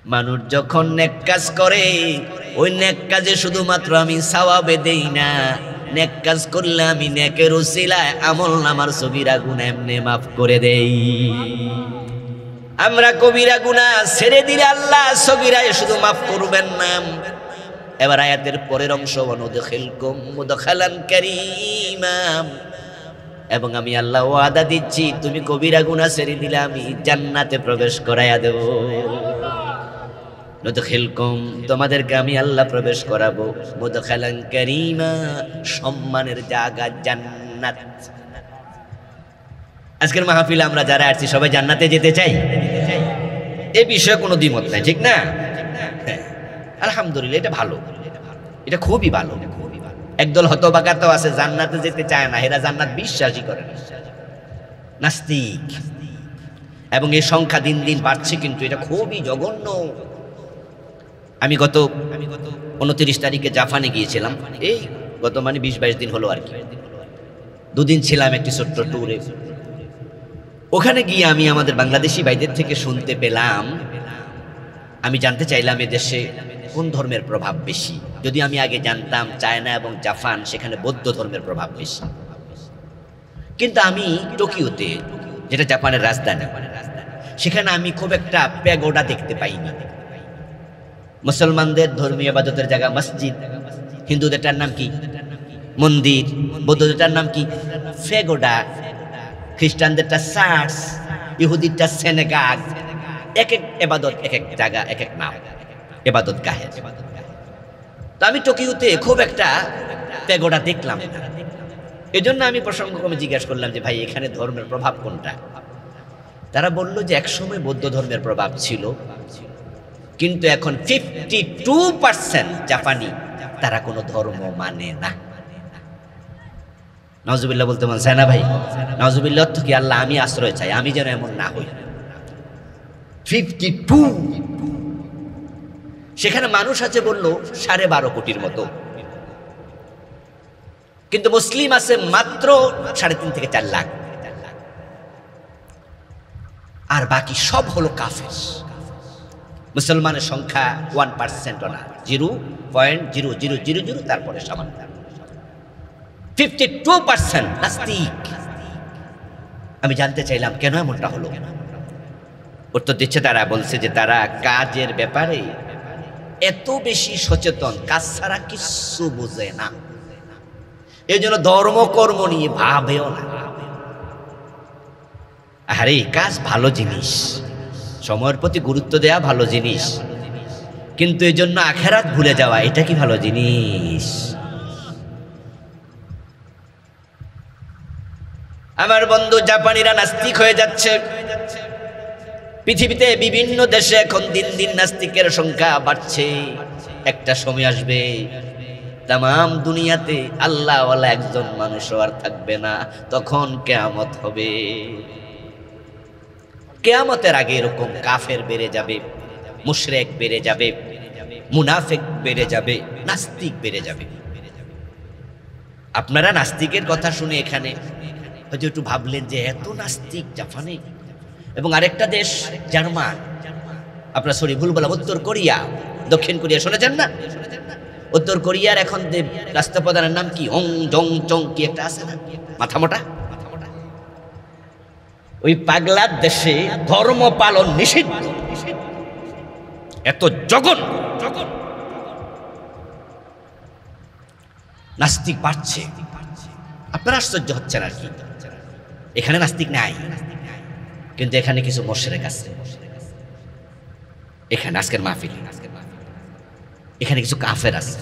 মানুষ যখন নেক কাজ করে ওই নেক কাজে শুধুমাত্র আমি সওয়াবে দেই না, নেক কাজ করলে আমি নেকের উসিলায় আমলনামার সগীরা গুনাহ এমনি মাফ করে দেই। আমরা কবিরা গুনাহ ছেড়ে দিলে আল্লাহ সগীরায় শুধু মাফ করবেন না। এবার আয়াতের পরের অংশ ওয়ানুদখিলকুম মুদখালান কারীমা, এবং আমি আল্লাহ ওয়াদা দিচ্ছি তুমি কবিরা গুনাহ ছেড়ে দিলে আমি জান্নাতে প্রবেশ করাইয়া দেব। নুদখিলকুম তোমাদেরকে আমি আল্লাহ প্রবেশ করাবো মুদখালান কারীমা, সম্মানের জায়গা জান্নাত। আজকের মাহফিলে আমরা যারা আসছি সবাই জান্নাতে যেতে চাই, এই বিষয়ে কোনো দ্বিমত নাই, ঠিক না? আলহামদুলিল্লাহ, এটা ভালো, এটা খুবই ভালো। একদল হতভাগা তো আছে জান্নাতে যেতে চায় না, এরা জান্নাত বিশ্বাসই করে না, নাস্তিক। এবং এই সংখ্যা দিন দিন বাড়ছে, কিন্তু এটা খুবই জঘন্য। আমি গত 29 তারিখে জাপানে গিয়েছিলাম, এই গত 20-22 দিন হলো আর কি। দুদিন ছিলাম একটি ছোট্ট ট্যুরে। ওখানে গিয়ে আমি আমাদের বাংলাদেশি ভাইদের থেকে শুনতে পেলাম, আমি জানতে চাইলাম এদেশে কোন ধর্মের প্রভাব বেশি। যদি আমি আগে জানতাম চায়না এবং জাপান, সেখানে বৌদ্ধ ধর্মের প্রভাব বেশি। কিন্তু আমি টোকিওতে, যেটা জাপানের রাজধানী, সেখানে আমি খুব একটা প্যাগোডা দেখতে পাইনি। মুসলমানদের ধর্মীয় ইবাদতের জায়গা মসজিদ, হিন্দুদেরটার নাম কি মন্দির, বৌদ্ধদেরটার নাম কি প্যাগোডা, খ্রিস্টানদেরটা চার্চ, ইহুদিরটা সিনাগগ। এক এক ইবাদত এক এক জায়গা এক এক নাম, ইবাদত গাহে। তো আমি টোকিওতে খুব একটা প্যাগোডা দেখলাম না। এই জন্য আমি প্রসঙ্গক্রমে জিজ্ঞাসা করলাম যে ভাই এখানে ধর্মের প্রভাব কোনটা? তারা বলল যে একসময় বৌদ্ধ ধর্মের প্রভাব ছিল, কিন্তু এখন 52% জাপানি তারা কোনো ধর্ম মানে না। নাউজুবিল্লাহ বলতে মন চায় না ভাই? নাউজুবিল্লাহ অর্থ কি? আল্লাহ আমি আশ্রয় চাই, আমি যেন এমন না হই। 52। সেখানে মানুষ আছে বলল 12.5 কোটির মতো, কিন্তু মুসলিম আছে মাত্র 3.5 থেকে 4 লাখ, আর বাকি সব হলো কাফের। মুসলমানের সংখ্যা 1% না, 0.0000, তারপরে সামান্য। 52% নাস্তিক। আমি জানতে চাইলাম কেন এমনটা হলো। উত্তর দিচ্ছে তারা, বলছে যে তারা কাজের ব্যাপারে এত বেশি সচেতন, কাজ ছাড়া কিচ্ছু বোঝে না, এই জন্য ধর্মকর্ম নিয়ে ভাবেও না। আরে কাজ ভালো জিনিস, সময়ের প্রতি গুরুত্ব দেয়া ভালো জিনিস, কিন্তু এই জন্য আখেরাত ভুলে যাওয়া এটা কি ভালো জিনিস? আমার বন্ধু জাপানিরা নাস্তিক হয়ে যাচ্ছে। পৃথিবীতে বিভিন্ন দেশে এখন দিন দিন নাস্তিকের সংখ্যা বাড়ছে। একটা সময় আসবে তামাম দুনিয়াতে আল্লাহওয়ালা একজন মানুষও আর থাকবে না, তখন কিয়ামত হবে। কিয়ামতের আগে এরকম কাফের বেড়ে যাবে, মুশরিক বেড়ে যাবে, মুনাফিক বেড়ে যাবে, নাস্তিক বেড়ে যাবে। আপনারা নাস্তিকের কথা শুনে এখানে হয়তো একটু ভাবলেন যে এত নাস্তিক জাপানে, এবং আরেকটা দেশ জার্মান, আপনার সরি ভুল বললাম, উত্তর কোরিয়া, দক্ষিণ কোরিয়া শুনেছেন না? উত্তর কোরিয়ার এখন রাষ্ট্রপ্রধানের নাম কি? ওং জং চং কি একটা আছে না, মাথা মোটা। ওই পাগলার দেশে ধর্ম পালন নিষিদ্ধ, এত জঘন্য। নাস্তিক বাড়ছে, আপনারা আশ্চর্য হচ্ছেন আর কি। এখানে নাস্তিক নাই, কিন্তু এখানে কিছু মুশরিক আছে। এখানে আজকের মাহফিল, এখানে কিছু কাফের আছে,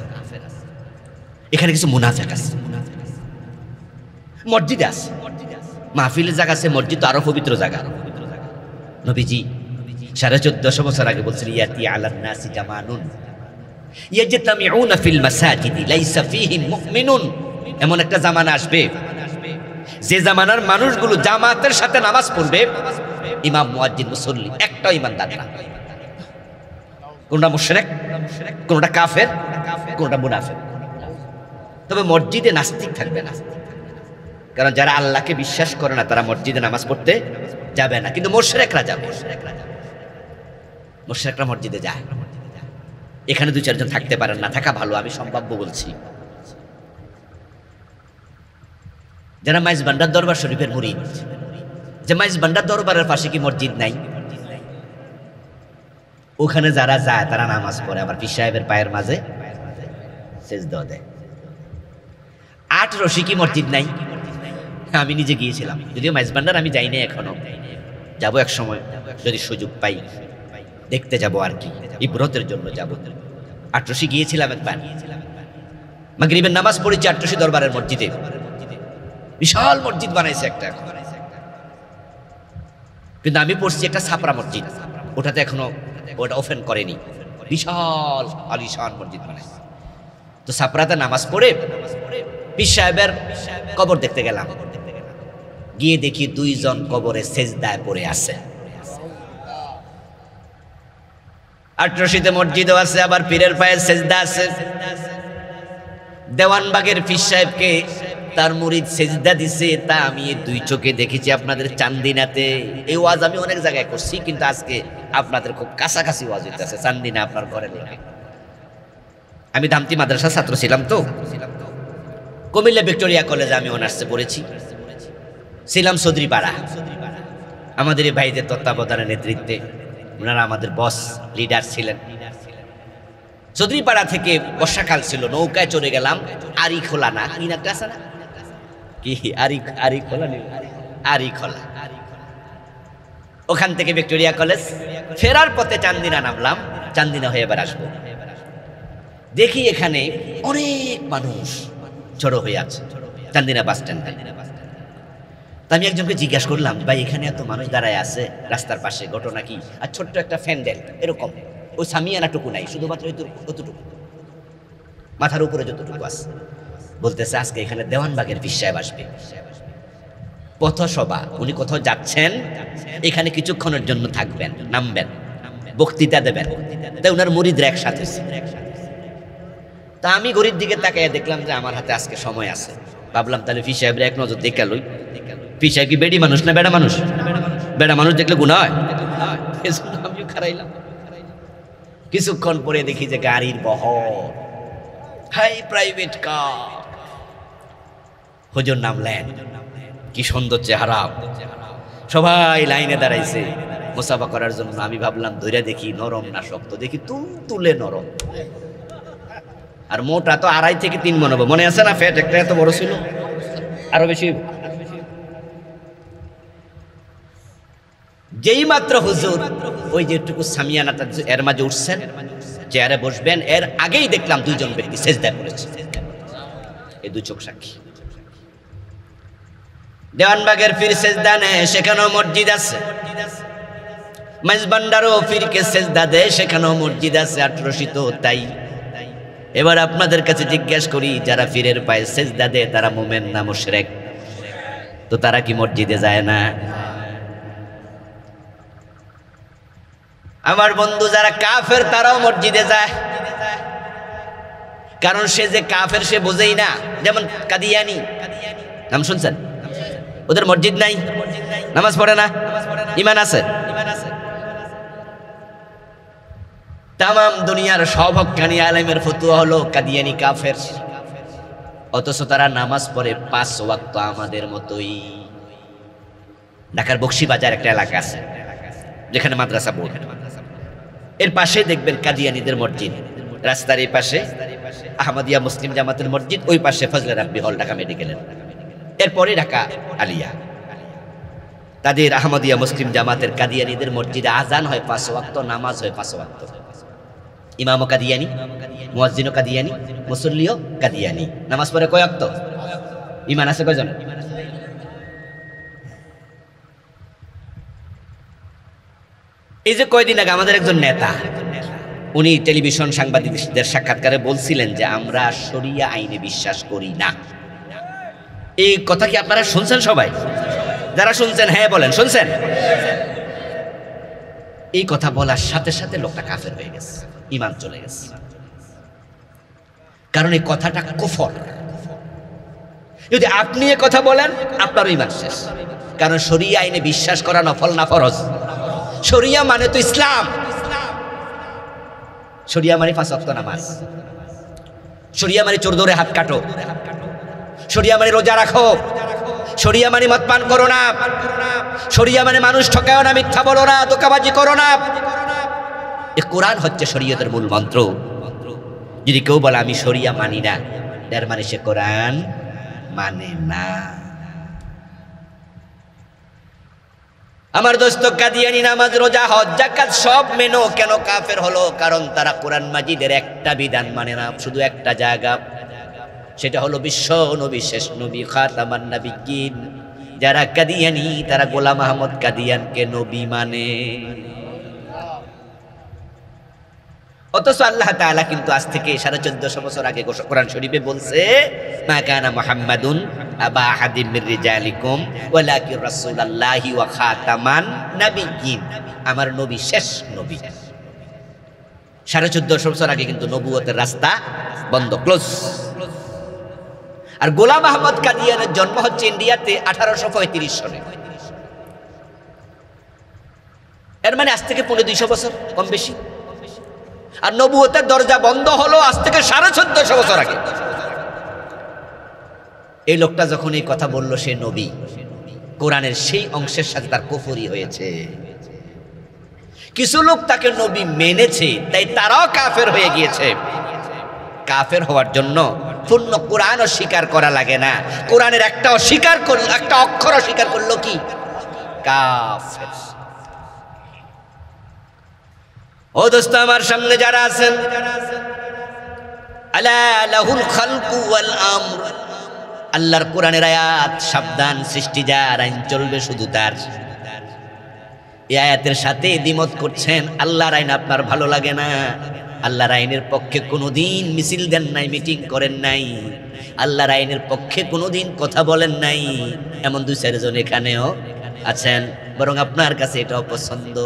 এখানে কিছু মুনাফিক আছে। মসজিদে আছে, মাহফিলের জায়গা আছে, মসজিদ তো আরো পবিত্র জায়গা। নবীজি 1450 বছর আগে বলছেন, ইয়াতি আলান নাসি জামানুন ইয়াজতামিউনা ফিল মাসাজিদি লাইসা ফীহিম মুমিনুন। এমন একটা জামানা আসবে যে জামানার মানুষগুলো জামাতের সাথে নামাজ পড়বে, ইমাম মুয়াজ্জিন মুসল্লি একটাও ইমানদার না। কোনটা মুশরিক, কোনটা কাফের, কোনটা মুনাফিক। তবে মসজিদে নাস্তিক থাকবে না, কারণ যারা আল্লাহকে বিশ্বাস করে না তারা মসজিদে নামাজ পড়তে যাবে না, কিন্তু মুশরিকরা যাবে। মুশরিকরা মসজিদে যায়। এখানে 2-4 জন থাকতে পারেন না, থাকা ভালো, আমি সম্ভাব্য বলছি। যারা মাইজ ভান্ডার দরবার শরীফের মুরিদ, যে মাইজ ভান্ডার দরবারের পাশে কি মসজিদ নাই? ওখানে যারা যায় তারা নামাজ পড়ে, আবার পীর সাহেবের পায়ের মাঝে সেজদা দেয়। 8 রশি কি মসজিদ নাই? আমি নিজে গিয়েছিলাম, যদিও মাইজ ভান্ডার আমি যাই নাই এখনো, যাবো এক সময় যদি সুযোগ পাই, দেখতে যাব আর কি, ইবরতের জন্য যাব। 8 রশি গিয়েছিলাম একবার, মাগরিবের নামাজ পড়েছি 8 রশি দরবারের মসজিদে। বিশাল মসজিদ বানাইছে একটা, কিন্তু আমি পড়ছি একটা ছাপরা মসজিদ, ওটাতে এখনো ওটা ওপেন করেনি। বিশাল আলিশান মসজিদ বানাইছে। তো ছাপরাতে নামাজ পড়ে পীর সাহেবের কবর দেখতে গেলাম, গিয়ে দেখি 2 জন কবরে সেজদায় পড়ে আছে। 8 রশিতে মসজিদও আছে, আবার পীরের পায়ে সেজদা আছে। দেওয়ানবাগের পীর সাহেবকে তার মুরিদ সেজদা দিছে, তা আমি 2 চোখে দেখেছি আপনাদের চান্দিনাতে। এই ওয়াজ আমি অনেক জায়গায় করছি, কিন্তু আজকে আপনাদের খুব কাছাকাছি ওয়াজ হইতেছে, চান্দিনা আপনার ঘরে লেগে। আমি দামতি মাদ্রাসা ছাত্র ছিলাম, তো কুমিল্লা ভিক্টোরিয়া কলেজে আমি অনার্সে পড়েছি, ছিলাম চৌধুরীপাড়া। আমাদের এই ভাইদের তত্ত্বাবধানের নেতৃত্বে ওনারা আমাদের বস লিডার ছিলেন। চৌধুরীপাড়া থেকে বর্ষাকাল ছিল, নৌকায় চড়ে গেলাম আরিখোলা, না কি নামটা আছে না কি, আরিখোলা নেই, আরিখোলা। ওখান থেকে ভিক্টোরিয়া কলেজ, ফেরার পথে চান্দিনা নামলাম, চান্দিনা হয়ে এবার আসবো। দেখি এখানে অনেক মানুষ জড়ো হয়ে আছে চান্দিনা বাস স্ট্যান্ডে। তা আমি একজনকে জিজ্ঞাসা করলাম, ভাই এখানে এত মানুষ দাঁড়ায় আছে রাস্তার পাশে, ঘটনা কি? আর ছোট্ট একটা ফ্যান্ডেল এরকম, ওই সামিয়ানাটুকু নাই, শুধুমাত্র অতটুকু, মাথার উপরে যতটুকু আছে। বলতেছে আজকে এখানে দেওয়ানবাগের পীর সাহেব আসবে, পথসভা, উনি কোথাও যাচ্ছেন, এখানে কিছুক্ষণের জন্য থাকবেন, নামবেন, বক্তৃতা দেবেন। তাই ওনার মুরিদরা একসাথে। তা আমি ঘড়ির দিকে তাকাইয়া দেখলাম যে আমার হাতে আজকে সময় আছে। ভাবলাম তাহলে পীর সাহেবের এক নজর দেখে লই। পীর সাহেব কি বেডি মানুষ না বেড়া মানুষ? বেড়া মানুষ দেখলে গুনাহ হয়, আমিও খারাইলাম। কিছুক্ষণ পরে দেখি যে গাড়ির বহর, হাই প্রাইভেট কার, হুজুর নামলেন, কি সুন্দর চেহারা, সবাই লাইনে দাঁড়াইছে মুসাফা করার জন্য। আমি ভাবলাম ধইরা দেখি নরম না শক্ত, দেখি তুলে নরম, আর মোটা তো 2.5 থেকে 3 মন হবে, মনে আছে না? ফ্যাট একটা এত বড় ছিল, আরো বেশি। যেই মাত্র হুজুর ওই যেটুকু সামিয়ানাটা এর মাঝে উঠছেন, চেয়ারে বসবেন, এর আগেই দেখলাম 2 জন ব্যক্তি সেজদায় পড়েছে। এই 2 চোখ সাক্ষী। দেওয়ানবাগের পীর সেজদা নেয়, সেখানেও মসজিদ আছে। মাইজ ভান্ডারও পীরকে সেজদা দেয়, সেখানেও মসজিদ আছে। 8 রশি তো তাই। এবার আপনাদের কাছে জিজ্ঞেস করি, যারা পীরের পায়ে সেজদা দেয় তারা মুমিন না মুশরিক? তো তারা কি মসজিদে যায় না? আমার বন্ধু যারা কাফের তারাও মসজিদে যায়, কারণ সে যে কাফের সে বোঝেই না। যেমন কাদিয়ানি, নাম শুনছেন? ওদের মসজিদ নাই, নামাজ পড়ে না, ঈমান আছে। তামাম দুনিয়ার সব হক্কানি আলেমের ফতোয়া হলো কাদিয়ানি কাফের, অথচ তারা নামাজ পড়ে 5 ওয়াক্ত আমাদের মতোই। ঢাকার বকশীবাজার একটা এলাকা আছে যেখানে মাদ্রাসা বোর্ড, এর পাশে দেখবেন কাদিয়ানিদের মসজিদ, রাস্তার এই পাশে আহমদিয়া মুসলিম জামাতের মসজিদ, ওই পাশে ফজলে রাব্বি হল ঢাকা মেডিকেলের, এরপরে ঢাকা আলিয়া। তাদের আহমদিয়া মুসলিম জামাতের কাদিয়ানিদের মসজিদে আজান হয় 5 ওয়াক্ত, নামাজ হয় 5 ওয়াক্ত। ইমামও কাদিয়ানি, মুয়াজ্জিনও কাদিয়ানি, মুসল্লিও কাদিয়ানি। নামাজ পড়ে কয় ওয়াক্ত? ঈমান আছে কয়জন? এই যে কয়দিন আগে আমাদের একজন নেতা, উনি টেলিভিশন সাংবাদিকদের সাক্ষাৎকারে বলছিলেন যে আমরা শরিয়া আইনে বিশ্বাস করি না। এই কথা কি আপনারা শুনছেন? সবাই যারা শুনছেন হ্যাঁ বলেন, শুনছেন? এই কথা বলার সাথে সাথে লোকটা কাফের হয়ে গেছে, ঈমান চলে গেছে। কারণ এই কথাটা কুফর। যদি আপনি এই কথা বলেন আপনারও ঈমান শেষ। কারণ শরিয়া আইনে বিশ্বাস করা নফল না ফরজ? শরিয়া মানে তো ইসলাম। শরিয়া মানে 5 ওয়াক্ত নামাজ, শরিয়া মানে চোর ধরে হাত কাটো, শরিয়া মানে রোজা রাখো, শরিয়া মানে মদ পান করো না, শরিয়া মানে মানুষ ঠকাও না, মিথ্যা বলো না, ধোঁকাবাজি করো না। এই কোরআন হচ্ছে শরীয়তের মূল মন্ত্র। যদি কেউ বলে আমি শরিয়া মানি না, এর মানে সে কোরআন মানে না। আমার দোস্ত কাদিয়ানি নামাজ রোজা হজ যাকাত সব মেনো কেন কাফের হলো? কারণ তারা কোরআন মাজিদের একটা বিধান মানে না, শুধু একটা জায়গা, সেটা হলো বিশ্ব নবী, শেষ নবী, খাতামান নবিয়্যিন। যারা কাদিয়ানি তারা গোলাম আহমদ কাদিয়ানকে নবী মানে। অথচ আল্লাহ তাআলা কিন্তু আজ থেকে 1450 বছর আগে কোরআন শরীফে বলছে, মা কানা মুহাম্মাদুন আবা আহাদিম মির রিজালিকুম ওয়ালাকিন রাসূলুল্লাহি ওয়া খাতামান নাবিয়্যিন। আমার নবী শেষ নবী। 1450 বছর আগে কিন্তু নবুয়তের রাস্তা বন্ধ, ক্লোজ। আর গোলাম আহমদ কাদিয়ানের জন্ম হচ্ছে ইন্ডিয়াতে 1835 সনে। এর মানে আজ থেকে 250 বছর কম বেশি। আর নবুয়তের দরজা বন্ধ হলো আজ থেকে 1450 বছর আগে। এই লোকটা যখন এই কথা বলল, সে নবী, কোরআনের সেই অংশের সাথে তার কুফরি হয়েছে। কিছু লোক তাকে নবী মেনেছে, তাই তারাও কাফের হয়ে গিয়েছে। কাফের হওয়ার জন্য পূর্ণ কোরআন স্বীকার করা লাগে না, কোরআনের একটা অস্বীকার করল, একটা অক্ষর অস্বীকার করলো কি কাফের। ও দোস্ত আমার সামনে যারা আছেন, আলা লাহুল খালকু ওয়াল আমর, আল্লাহর কোরআনের আয়াত, সাবধান, সৃষ্টি যার, আইন চলবে শুধু তার। এই আয়াতের সাথে দ্বিমত করছেন, আল্লাহর আইন আপনার ভালো লাগে না, আল্লাহর আইনের পক্ষে কোনোদিন মিছিল দেন নাই, মিটিং করেন নাই, আল্লাহর আইনের পক্ষে কোনোদিন কথা বলেন নাই, এমন 2-4 জন এখানেও আছেন, বরং আপনার কাছে এটাও পছন্দ।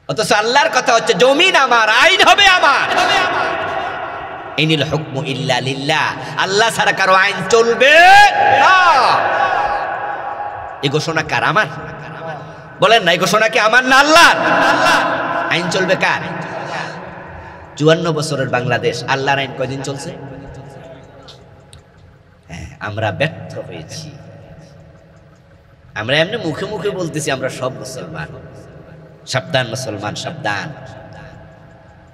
অথচ আল্লাহর কথা হচ্ছে জমিন আমার, আইন হবে আমার। ইনিল হুকমু ইল্লা লিল্লাহ, আল্লাহ ছাড়া কারো আইন চলবে না। এই ঘোষণা কার? আমার? বলেন না, এই ঘোষণা কি আমার না আল্লাহর? আইন চলবে কার? 54 বছরের বাংলাদেশ, আল্লাহর আইন কয়দিন চলছে? হ্যাঁ, আমরা ব্যর্থ হয়েছি। আমরা এমনি মুখে মুখে বলতেছি আমরা সব মুসলমান। সাবধান মুসলমান, সাবধান।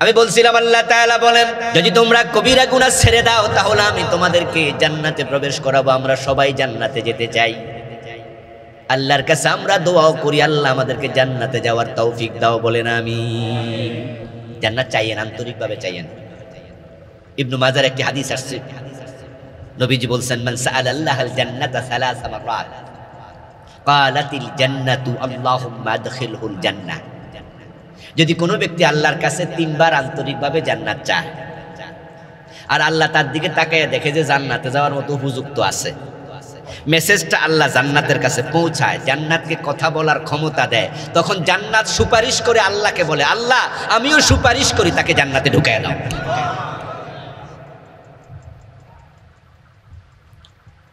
আমি বলছিলাম আল্লাহ তাআলা বলেন, যদি তোমরা কবিরা গুনাহ ছেড়ে দাও তাহলে আমি তোমাদেরকে জান্নাতে প্রবেশ করাবো। আমরা সবাই জান্নাতে যেতে চাই। আল্লাহর কাছে আমরা দোয়াও করি, আল্লাহ আমাদেরকে জান্নাতে যাওয়ার তৌফিক দাও, বলেন আমিন। জান্নাত চাইয়েন, আন্তরিকভাবে চাইয়েন। ইবনু মাজার একটি হাদিস আসছে, নবীজি বলছেন, মান সাআলাল্লাহাল জান্নাতা সালাসা মাররাত ক্বালাতিল জান্নাতু আল্লাহুম্মা আদখিলহুল জান্নাহ। যদি কোনো ব্যক্তি আল্লাহর কাছে 3 বার আন্তরিকভাবে জান্নাত চায়, আর আল্লাহ তার দিকে তাকায় দেখে যে জান্নাতে যাওয়ার মতো উপযুক্ত আছে, মেসেজটা আল্লাহ জান্নাতের কাছে পৌঁছায়, জান্নাতকে কথা বলার ক্ষমতা দেয়, তখন জান্নাত সুপারিশ করে আল্লাহকে বলে, আল্লাহ আমিও সুপারিশ করি, তাকে জান্নাতে ঢুকায় দাও।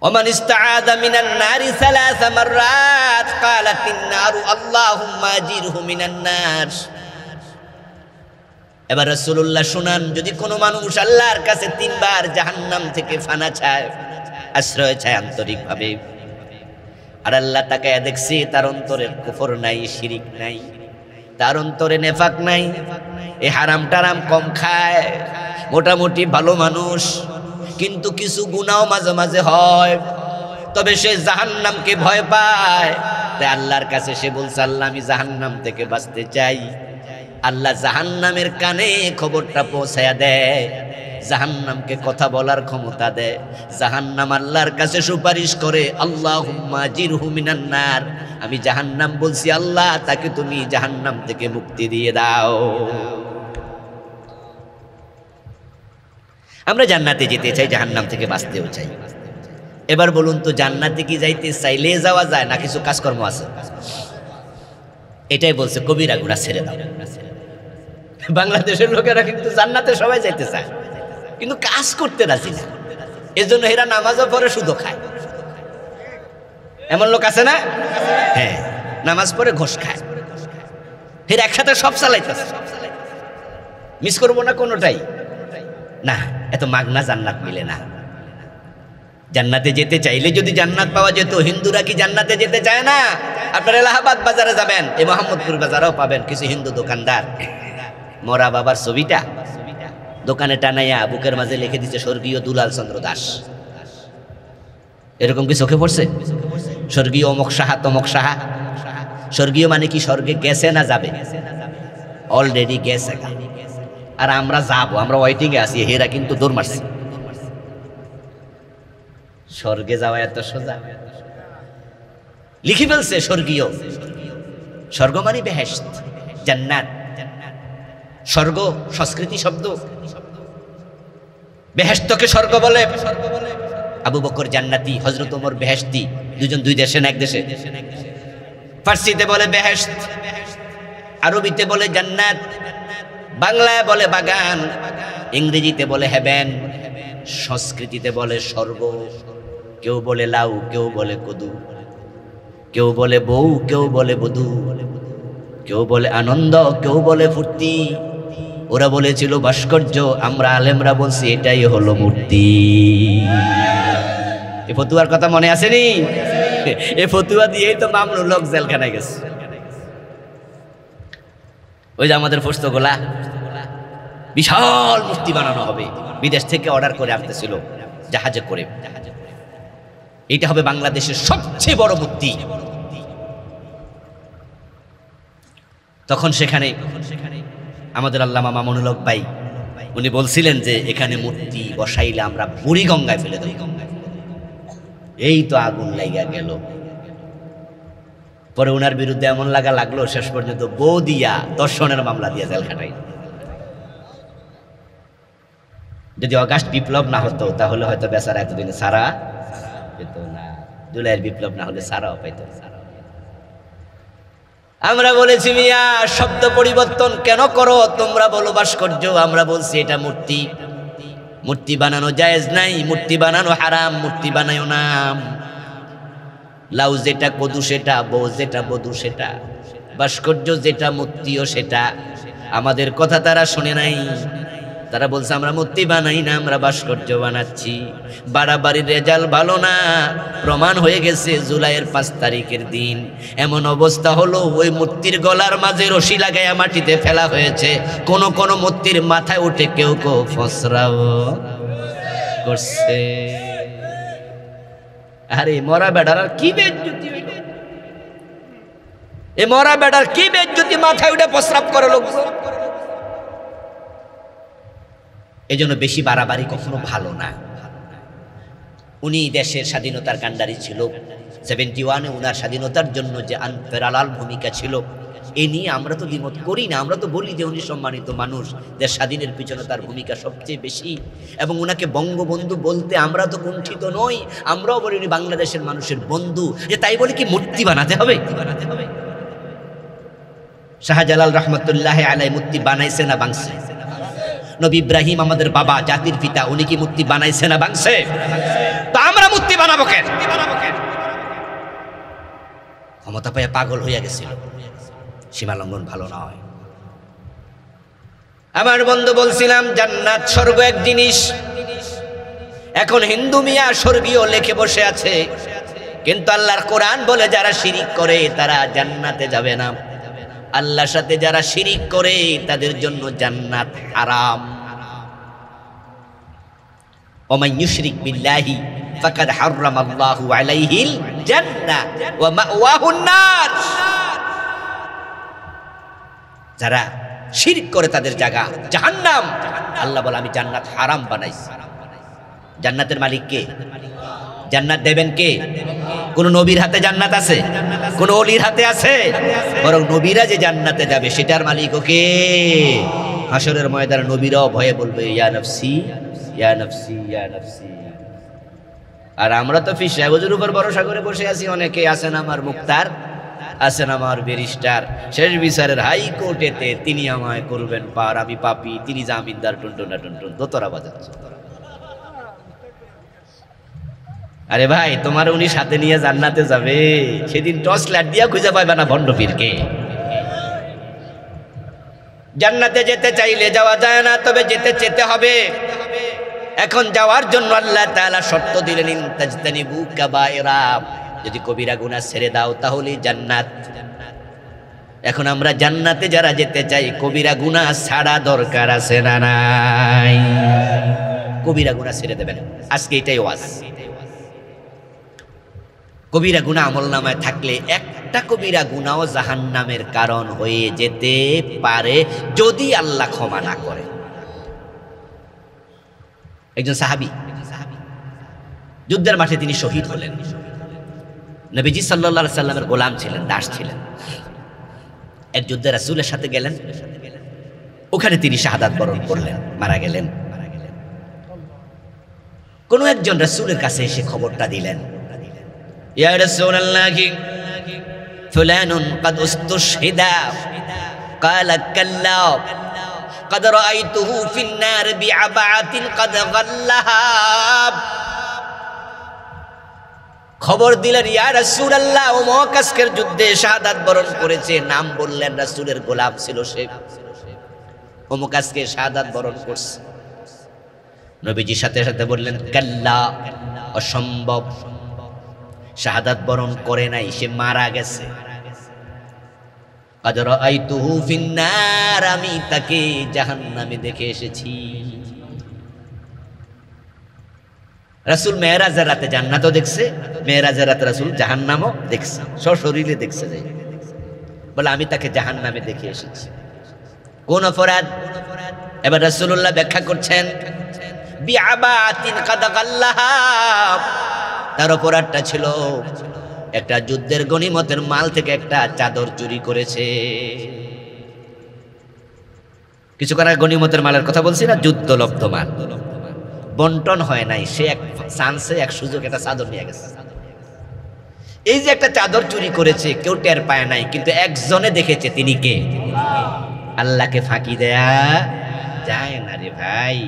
ওমান ইস্তাআযা মিনান নারি 3 মাররাত ক্বালাতিন নারু আল্লাহুম্মা আজিরহু মিনান নার। এবার রাসূলুল্লাহ শুনান, যদি কোনো মানুষ আল্লাহর কাছে 3 বার জাহান্নাম থেকে ফানা চায়, আশ্রয় চায় আন্তরিকভাবে, আর আল্লাহ তাকে দেখছি তার অন্তরে কুফর নাই, শিরিক নাই, তার অন্তরে নেফাক নাই, এই হারাম টারাম কম খায়, মোটামুটি ভালো মানুষ, কিন্তু কিছু গুনাহ মাঝে মাঝে হয়, তবে সে জাহান্নামকে ভয় পায়। তাই আল্লাহর কাছে সে বলছে, আল্লাহ আমি জাহান্নাম থেকে বাঁচতে চাই। আল্লাহ জাহান্নামের কানে খবরটা পৌঁছায়া দেয়, জাহান্নামকে কথা বলার ক্ষমতা দেয়, জাহান্নাম আল্লাহর কাছে সুপারিশ করে, আল্লাহুম্মা আজিরহু মিনান নার, আমি জাহান্নাম বলছি, আল্লাহ তাকে তুমি জাহান্নাম থেকে মুক্তি দিয়ে দাও। আমরা জান্নাতে যেতে চাই, জাহান্নাম থেকে বাঁচতেও চাই। এবার বলুন তো, জান্নাতে কি যাইতে চাইলে যাওয়া যায় না কিছু কাজকর্ম আছে? এটাই বলছে কবিরা গুনাহ ছেড়ে দাও। বাংলাদেশের লোকেরা কিন্তু জান্নাতে সবাই যাইতে চায়, কিন্তু কাজ করতে রাজি না, এজন্য এরা নামাজও পড়ে সুদও খায়। এমন লোক আছে না? হ্যাঁ, নামাজ পড়ে ঘোষ খায়। ফের একসাথে সব চালাইতেছে, মিস করবো না কোনোটাই না। এত মাগনা জান্নাত মিলে না। জান্নাতে যেতে চাইলে যদি জান্নাত পাওয়া যেত, হিন্দুরা কি জান্নাতে যেতে চায় না? আপনারা এলাহাবাদ বাজারে যাবেন, এই মোহাম্মদপুর বাজারেও পাবেন কিছু হিন্দু দোকানদার মরা বাবার ছবিটা দোকানে টানাইয়া বুকের মাঝে লিখে দিচ্ছে স্বর্গীয় দুলাল চন্দ্র দাস। এরকম কি চোখে পড়ছে? স্বর্গীয় অমক সাহা তমক সাহা। স্বর্গীয় মানে কি স্বর্গে গেছে না যাবে? অলরেডি গেছে। আর আমরা যাবো, আমরা ওয়েটিং এ আছি, হেরা কিন্তু দৌড় মারছে। স্বর্গে যাওয়া এত সোজা? লিখে ফেলছে স্বর্গীয়। স্বর্গ মানে বেহেশত, জান্নাত। স্বর্গ সংস্কৃতি শব্দ, বেহেশতকে স্বর্গ বলে। আবু বকর জান্নাতি, হযরত ওমর বেহেশতি, দুজন দুই দেশে না এক দেশে। ফার্সিতে বলে বেহেশত, আরবিতে বলে জান্নাত, বাংলায় বলে বাগান, ইংরেজিতে বলে হেভেন, সংস্কৃতিতে বলে স্বর্গ। কেউ বলে লাউ, কেউ বলে কদু, কেউ বলে বউ, কেউ বলে বধূ, কেউ বলে আনন্দ, কেউ বলে ফুর্তি। ওরা বলেছিল ভাস্কর্য, আমরা আলেমরা বলছি এটাই হলো মূর্তি। এ ফতুয়ার কথা মনে আসেনি? এ ফতুয়া দিয়েই তো মামলুর লোক জেলখানায় গেছে। ওই যে আমাদের পোস্তগোলা বিশাল মূর্তি বানানো হবে, বিদেশ থেকে অর্ডার করে আসতেছিল জাহাজে করে। এইটা হবে বাংলাদেশের সবচেয়ে বড় মূর্তি। তখন সেখানে আমাদের আল্লামা মামুনুল হক ভাই উনি বলছিলেন যে এখানে মূর্তি বসাইলে আমরা বুড়িগঙ্গায় ফেলে দেব। এই তো আগুন লাইগা গেল। পরে ওনার বিরুদ্ধে এমন লাগলো, শেষ পর্যন্ত বউ দিয়া দর্শনের মামলা দিয়ে জেল খাটাই। যদি অগাস্ট বিপ্লব না হতো তাহলে হয়তো বেচারা এতদিন সারা পেত না। জুলাইয়ের বিপ্লব না হলে সারাও পাইত। আমরা বলেছি মিয়া শব্দ পরিবর্তন কেন করো? তোমরা বলো ভাস্কর্য, আমরা বলছি এটা মূর্তি। মূর্তি বানানো জায়েজ নাই, মূর্তি বানানো হারাম, মূর্তি বানায়ও না। লাউ যেটা কদু সেটা, বউ যেটা বধূ সেটা, ভাস্কর্য যেটা মূর্তিও সেটা। আমাদের কথা তারা শোনে নাই। তারা বলছে আমরা মূর্তি বানাই না, আমরা ভাস্কর্য বানাচ্ছি। বাড়াবাড়ির রেজাল্ট ভালো না, প্রমাণ হয়ে গেছে জুলাইয়ের 5 তারিখের দিন এমন অবস্থা হলো ওই মূর্তির গলার মাঝে রশি লাগাইয়া মাটিতে ফেলা হয়েছে। কোন কোন মূর্তির মাথায় উঠে কেউ কেউ ফসরাও করছে। আরে মরা বেড়ার কি বেজ্জতি হইল? এ মরা বেড়ার কি বেজ্জতি, মাথায় উঠে প্রস্রাব করে লোক। এই জন্য বেশি বাড়াবাড়ি কখনো ভালো না। উনি দেশের স্বাধীনতার কাণ্ডারি ছিল। 71-এ উনার স্বাধীনতার জন্য যে আনফেরালাল ভূমিকা ছিল, এ নিয়ে আমরা তো দ্বিমত করি না। আমরা তো বলি যে উনি সম্মানিত মানুষ, দেশ স্বাধীনের পিছনে তার ভূমিকা সবচেয়ে বেশি। এবং উনাকে বঙ্গবন্ধু বলতে আমরা তো কুণ্ঠিত নই। আমরাও বলি উনি বাংলাদেশের মানুষের বন্ধু। যে তাই বলে কি মূর্তি বানাতে হবে? শাহজালাল রহমতুল্লাহ আলাই মূর্তি বানাইছে না ভাঙছে? নবী ইব্রাহিম আমাদের বাবা, জাতির পিতা, উনি কি মূর্তি বানাইছে না ভাঙছে? তো আমরা মূর্তি বানাবো কেন? ক্ষমতা পেয়ে পাগল হইয়া গেছিল। সীমা লঙ্ঘন ভালো নয়। আমার বন্ধু বলছিলাম জান্নাত স্বর্গ এক জিনিস। এখন হিন্দু মিয়া স্বর্গীয় লেখে বসে আছে, কিন্তু আল্লাহর কোরআন বলে যারা শিরিক করে তারা জান্নাতে যাবে না। আল্লাহর সাথে যারা শিরিক করে তাদের জন্য জান্নাত হারাম। ওমান ইউশরিক বিল্লাহি ফাকাদ হারামাল্লাহু আলাইহিল জান্নাহ ওয়া মাওয়াহুন নার। যারা শিরক করে তাদের জায়গা জাহান্নাম। আল্লাহ বলে আমি জান্নাত হারাম বানাইছি। জান্নাতের মালিক কে? জান্নাত দেবেন কে? কোন নবীর হাতে জান্নাত আছে? কোন ওলির হাতে আছে? বরং নবীরা যে জান্নাতে যাবে সেটার মালিকও কে? হাসরের ময়দানে নবীরাও ভয়ে বলবে ইয়া নফসি ইয়া নফসি ইয়া নফসি। আর আমরা তো ফিস সাহেবের উপর ভরসা করে বসে আছি। অনেকে আছেন আমার মুক্তার, আছেন আমার ব্যারিস্টার, শেষ বিচারের হাইকোর্টেতে তিনি আমায় করবেন পার, আমি পাপি, তিনি জামিনদার, টুনটুনা টুনটুন দোতরা বাজাচ্ছে। আরে ভাই, তোমার উনি সাথে নিয়ে জান্নাতে যাবে, সেদিন টর্চ লাইট দিয়া খুঁজে পাইবে না ভণ্ড পীরকে। জান্নাতে যেতে চাইলে যাওয়া যায় না, তবে যেতে হবে। এখন যাওয়ার জন্য আল্লাহ তাআলা শর্ত দিলেন, ইন তাজতানিবু কাবায়রা, যদি কবিরা গুনাহ ছেড়ে দাও তাহলে জান্নাত। এখন আমরা জান্নাতে যারা যেতে চাই, কবিরা গুনাহ ছাড়া দরকার আছে না নাই? কবিরা গুনাহ ছেড়ে দেবেন, আজকে এটাই ওয়াজ। কবিরা গুনাহ আমলনামায় থাকলে একটা কবিরা গুনাহও জাহান্নামের কারণ হয়ে যেতে পারে, যদি আল্লাহ ক্ষমা না করে। একজন সাহাবী যুদ্ধের মাঠে তিনি শহীদ হলেন। নবীজি সাল্লাল্লাহু আলাইহি সাল্লামের গোলাম ছিলেন, দাস ছিলেন। এক যুদ্ধে রাসূলের সাথে গেলেন, ওখানে তিনি শাহাদাত বরণ করলেন, মারা গেলেন। কোন একজন রাসূলের কাছে এসে খবরটা দিলেন, ইয়া রাসূলুল্লাহ ফুলানুন قد استشهد قال كلا قد رأيته في النار بعبعة قد غلها। খবর দিলেন, ইয়া রাসূলুল্লাহ অমুক আজকের যুদ্ধে শাহাদাত বরণ করেছে। নাম বললেন, রাসূলের গোলাম ছিল সে, অমুক আজকে শাহাদাত বরণ করছে। নবীজি সাথে সাথে বললেন, কাল্লা, অসম্ভব, শাহাদাত বরণ করে নাই, সে মারা গেছে। قد رأيته في النار, আমি তাকে জাহান্নামে দেখে এসেছি। রাসূল মেরাজের রাতে জান্নাতও দেখছে, মেরাজের রাতে রাসূল জাহান্নামও দেখছে, সশরীরে দেখছে। বলে আমি তাকে জাহান্নামে দেখে এসেছি। কোন অপরাধ? এবার রাসূলুল্লাহ ব্যাখ্যা করছেন, বিআবাতিন কাদ গাল্লাহা, তার অপরাধটা ছিল একটা যুদ্ধের গনিমতের মাল থেকে একটা চাদর চুরি করেছে। কিছু করা গনিমতের মালের কথা বলছি না, যুদ্ধ লব্ধ মাল বন্টন হয় নাই, সে এক চান্সে, এক সুযোগ একটা চাদর নিয়ে গেছে। এই যে একটা চাদর চুরি করেছে, কেউ টের পায় নাই, কিন্তু একজনে দেখেছে। তিনি কে? আল্লাহকে ফাঁকি দেয়া যায় না রে ভাই।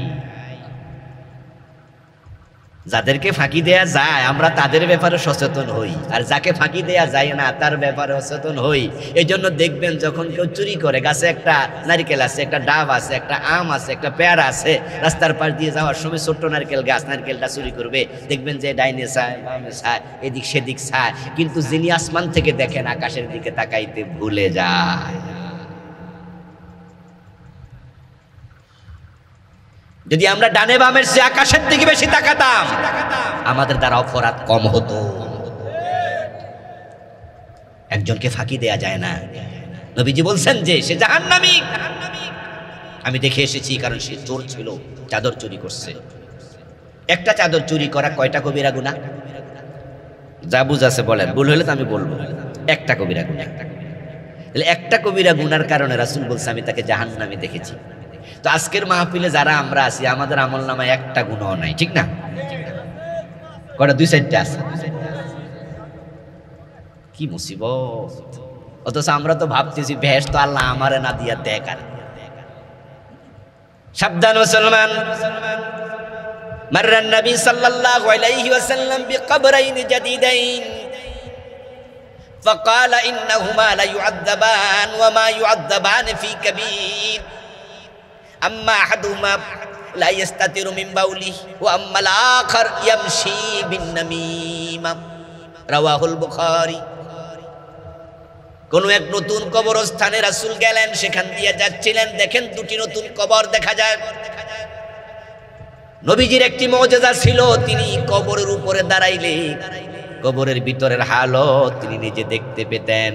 যাদেরকে ফাঁকি দেয়া যায় আমরা তাদের ব্যাপারে সচেতন হই, আর যাকে ফাঁকি দেয়া যায় না তার ব্যাপারে সচেতন হই। এই জন্য দেখবেন যখন কেউ চুরি করে, গাছে একটা নারকেল আছে, একটা ডাব আছে, একটা আম আছে, একটা পেয়ারা আছে, রাস্তার পাশ দিয়ে যাওয়ার সময় ছোট্ট নারকেল গাছ, নারকেলটা চুরি করবে, দেখবেন যে ডাইনে চায়, বামে চায়, এদিক সেদিক চায়, কিন্তু যিনি আসমান থেকে দেখেন আকাশের দিকে তাকাইতে ভুলে যায়। যদি আমরা ডানে বামের চেয়ে আকাশের দিকে বেশি তাকাতাম, আমাদের দ্বারা অপরাধ কম হতো। একজনকে ফাঁকি দেয়া যায় না। নবীজি বলছেন যে সে জাহান্নামী, আমি দেখে এসেছি, কারণ সে চোর ছিল, চাদর চুরি করছে। একটা চাদর চুরি করা কয়টা কবিরা গুনাহ? যা বুঝ আছে বলেন, ভুল হলে তো আমি বলবো। একটা কবিরা গুনাহ। তাহলে একটা কবিরা গুনার কারণে রাসূল বলছে আমি তাকে জাহান্নামে দেখেছি। তো আজকের মাহফিলে যারা আমরা আছি, আমাদের আমল নামায় একটা গুনাহ নাই, ঠিক না? কয়টা? 2-4টা আছে। কি মুসিবত! অথচ আমরা তো ভাবতেছি বেহেশত আল্লাহ আমারে না দিয়া দেখ। আর সাবধান মুসলমান। মাররান নবী সাল্লাল্লাহু আলাইহি ওয়াসাল্লাম বিকবরাইন জাদিদাইন فقال انهما لا يعذبان وما يعذبان في كبير اما احدهما لا يستتر من بوله واما الاخر يمشي بالنميمه رواه البخاري। কোন এক নতুন কবরস্থানে রাসূল গেলেন, সেখান দিয়ে যাচ্ছিলেন, দেখেন দুটি নতুন কবর দেখা যায়। নবীজির একটি মুজিজা ছিল, তিনি কবরের উপরে দাঁড়াইলে কবরের ভিতরের হালত তিনি নিজে দেখতে পেতেন।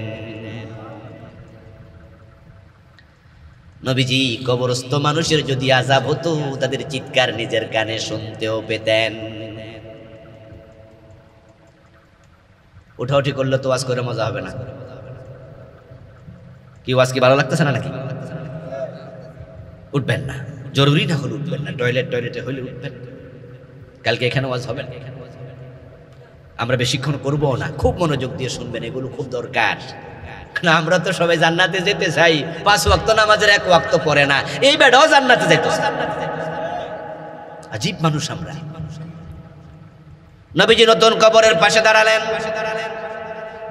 নবীজি কবরস্থ মানুষের যদি আযাব হতো, তাদের চিৎকার নিজের কানে শুনতেও পেতেন। উঠাউঠি করলে তো ওয়াজ করে মজা হবে না। কি ওয়াজ কি ভালো লাগতেছে না নাকি? উঠবেন না, জরুরি না হলে উঠবেন না, টয়লেটে হলে উঠবেন। কালকে এখানে ওয়াজ হবে না, আমরা বেশিক্ষণ করবো না, খুব মনোযোগ দিয়ে শুনবেন, এগুলো খুব দরকার। না আমরা তো সবাই জান্নাতে যেতে চাই, 5 ওয়াক্ত নামাজের 1 ওয়াক্ত পড়ে না, এই বেটাও জান্নাতে যাইতেছে। আজীব মানুষ আমরা। নবীজি নতুন কবরের পাশে দাঁড়ালেন,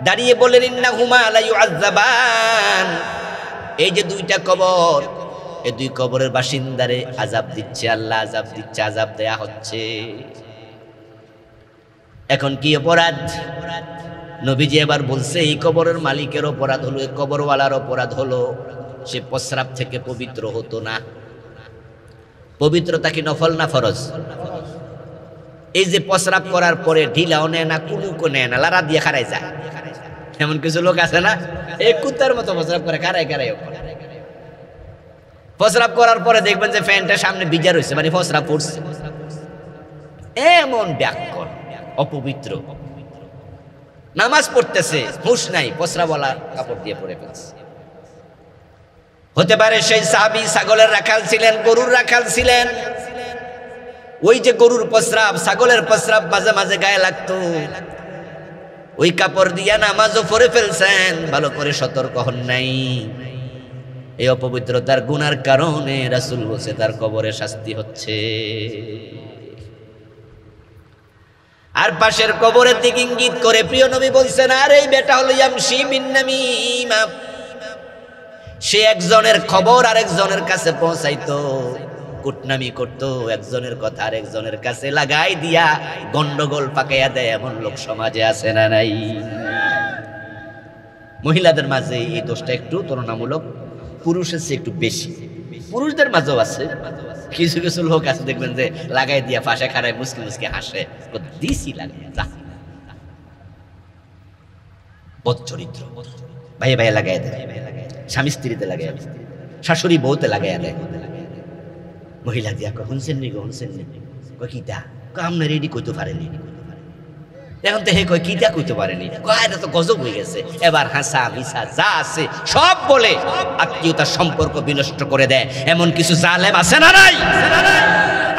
দাঁড়িয়ে বললেন ইন্নাহুমা লা ইউআযাবান, এই যে দুইটা কবর, এই দুই কবরের বাসিন্দারে আযাব দিচ্ছে আল্লাহ, আযাব দিচ্ছে, আযাব দেয়া হচ্ছে। এখন কি অপরাধ? নবীজি এবার বলছে এই কবরের মালিকের অপরাধ হলো, এই কবরওয়ালার অপরাধ হলো সে প্রস্রাব থেকে পবিত্র হতো না। পবিত্রতা কি নফল না ফরজ? এই যে প্রস্রাব করার পরে ঢিলাও নেয় না, কুলুকও নেয় না, লারা দিয়ে খারাই যায়। এমন কিছু লোক আছে না, এই কুত্তার মতো প্রস্রাব করে, খারাই খারাই। প্রস্রাব করার পরে দেখবেন যে ফ্যানটা সামনে ভিজা রয়েছে, মানে প্রস্রাব পড়ছে। এমন ব্যাকরণ, অপবিত্র। নামাজ পড়তেছে, হুঁশ নাই, প্রস্রাবওয়ালা কাপড় দিয়ে পড়ে ফেলছে। হতে পারে সেই সাহাবী ছাগলের রাখাল ছিলেন, গরুর রাখাল ছিলেন। ওই যে গরুর প্রস্রাব, ছাগলের প্রস্রাব মাঝে মাঝে গায়ে লাগতো, ওই কাপড় দিয়া নামাজও পড়ে ফেলছেন, ভালো করে সতর্ক হন নাই। এই অপবিত্রতার গুনার কারণে রাসূল বলছে তার কবরে শাস্তি হচ্ছে। আর পাশের কবরের দিকে ইঙ্গিত করে প্রিয় নবী বলছেন, আর এই বেটা হলো ইয়ামশি বিন নামিমা, সে একজনের খবর আরেকজনের কাছে পৌঁছাইতো, কুটনামি করতো, একজনের কথা আরেকজনের কাছে লাগাই দিয়া গন্ডগোল পাকাইয়া দেয়। এমন লোক সমাজে আছে না নাই? মহিলাদের মাঝে এই দোষটা একটু তুলনামূলক পুরুষের চেয়ে একটু বেশি, পুরুষদের মাঝেও আছে। কিছু কিছু লোক আছে দেখবেন যে লাগাই দিয়া পাশে খাড়ায় মুসকি মুসকি হাসে, দিছি লাগাই যা, বদ চরিত্র। ভাইয়ে ভাইয়ে লাগাই দেয়, স্বামী স্ত্রীতে লাগাই দেয়, শাশুড়ি বউতে লাগাই দেয়। মহিলা দিয়া কয় শুনছেন নি গো, শুনছেন নি? কয় কিতা? আমরা রেডি করতে পারেনি। এখন তো হে কয় কিতা কইতে পারেনি, কয় এটা তো গজব হয়ে গেছে। এবার হাসা মিশা যা আছে সব বলে আত্মীয়তার সম্পর্ক বিনষ্ট করে দেয়। এমন কিছু জালেম আছে না নাই?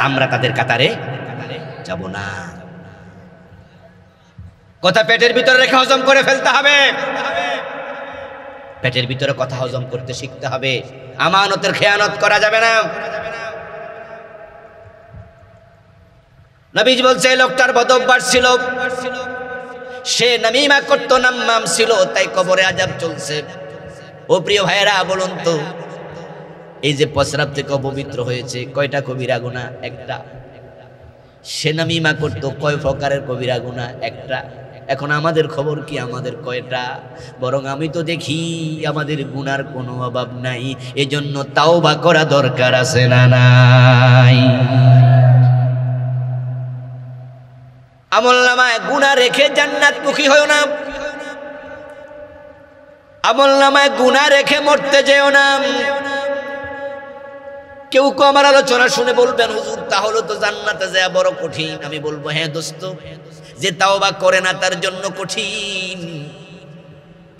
আমরা তাদের কাতারে যাব না। কথা পেটের ভিতরে রেখে হজম করে ফেলতে হবে। পেটের ভিতরে কথা হজম করতে শিখতে হবে। আমানতের খেয়ানত করা যাবে না। নবীজি বলছে এই লোকটার বদ অভ্যাস ছিল, সে নামিমা করতো, নাম্মাম ছিল, তাই কবরে আযাব চলছে। ও প্রিয় ভাইয়েরা বলুন তো, এই যে প্রস্রাব থেকে অপবিত্র হয়েছে, কয়টা কবিরা গুনাহ? একটা। সে নামিমা করতো, কয় প্রকারের কবিরা গুনাহ? একটা। এখন আমাদের খবর কি? আমাদের কয়টা? বরং আমি তো দেখি আমাদের গুনার কোনো অভাব নাই। এজন্য তাওবা করা দরকার আছে না নাই? আমলনামায় গুনাহ রেখে জান্নাতমুখী হও না। আমলনামায় গুনাহ রেখে মরতে যেও না। কেউ কেউ আমার আলোচনা শুনে বলবেন, হুজুর তাহলে তো জান্নাতে যাওয়া বড় কঠিন। আমি বলবো, হ্যাঁ দোস্ত, যে তাওবা করে না তার জন্য কঠিন।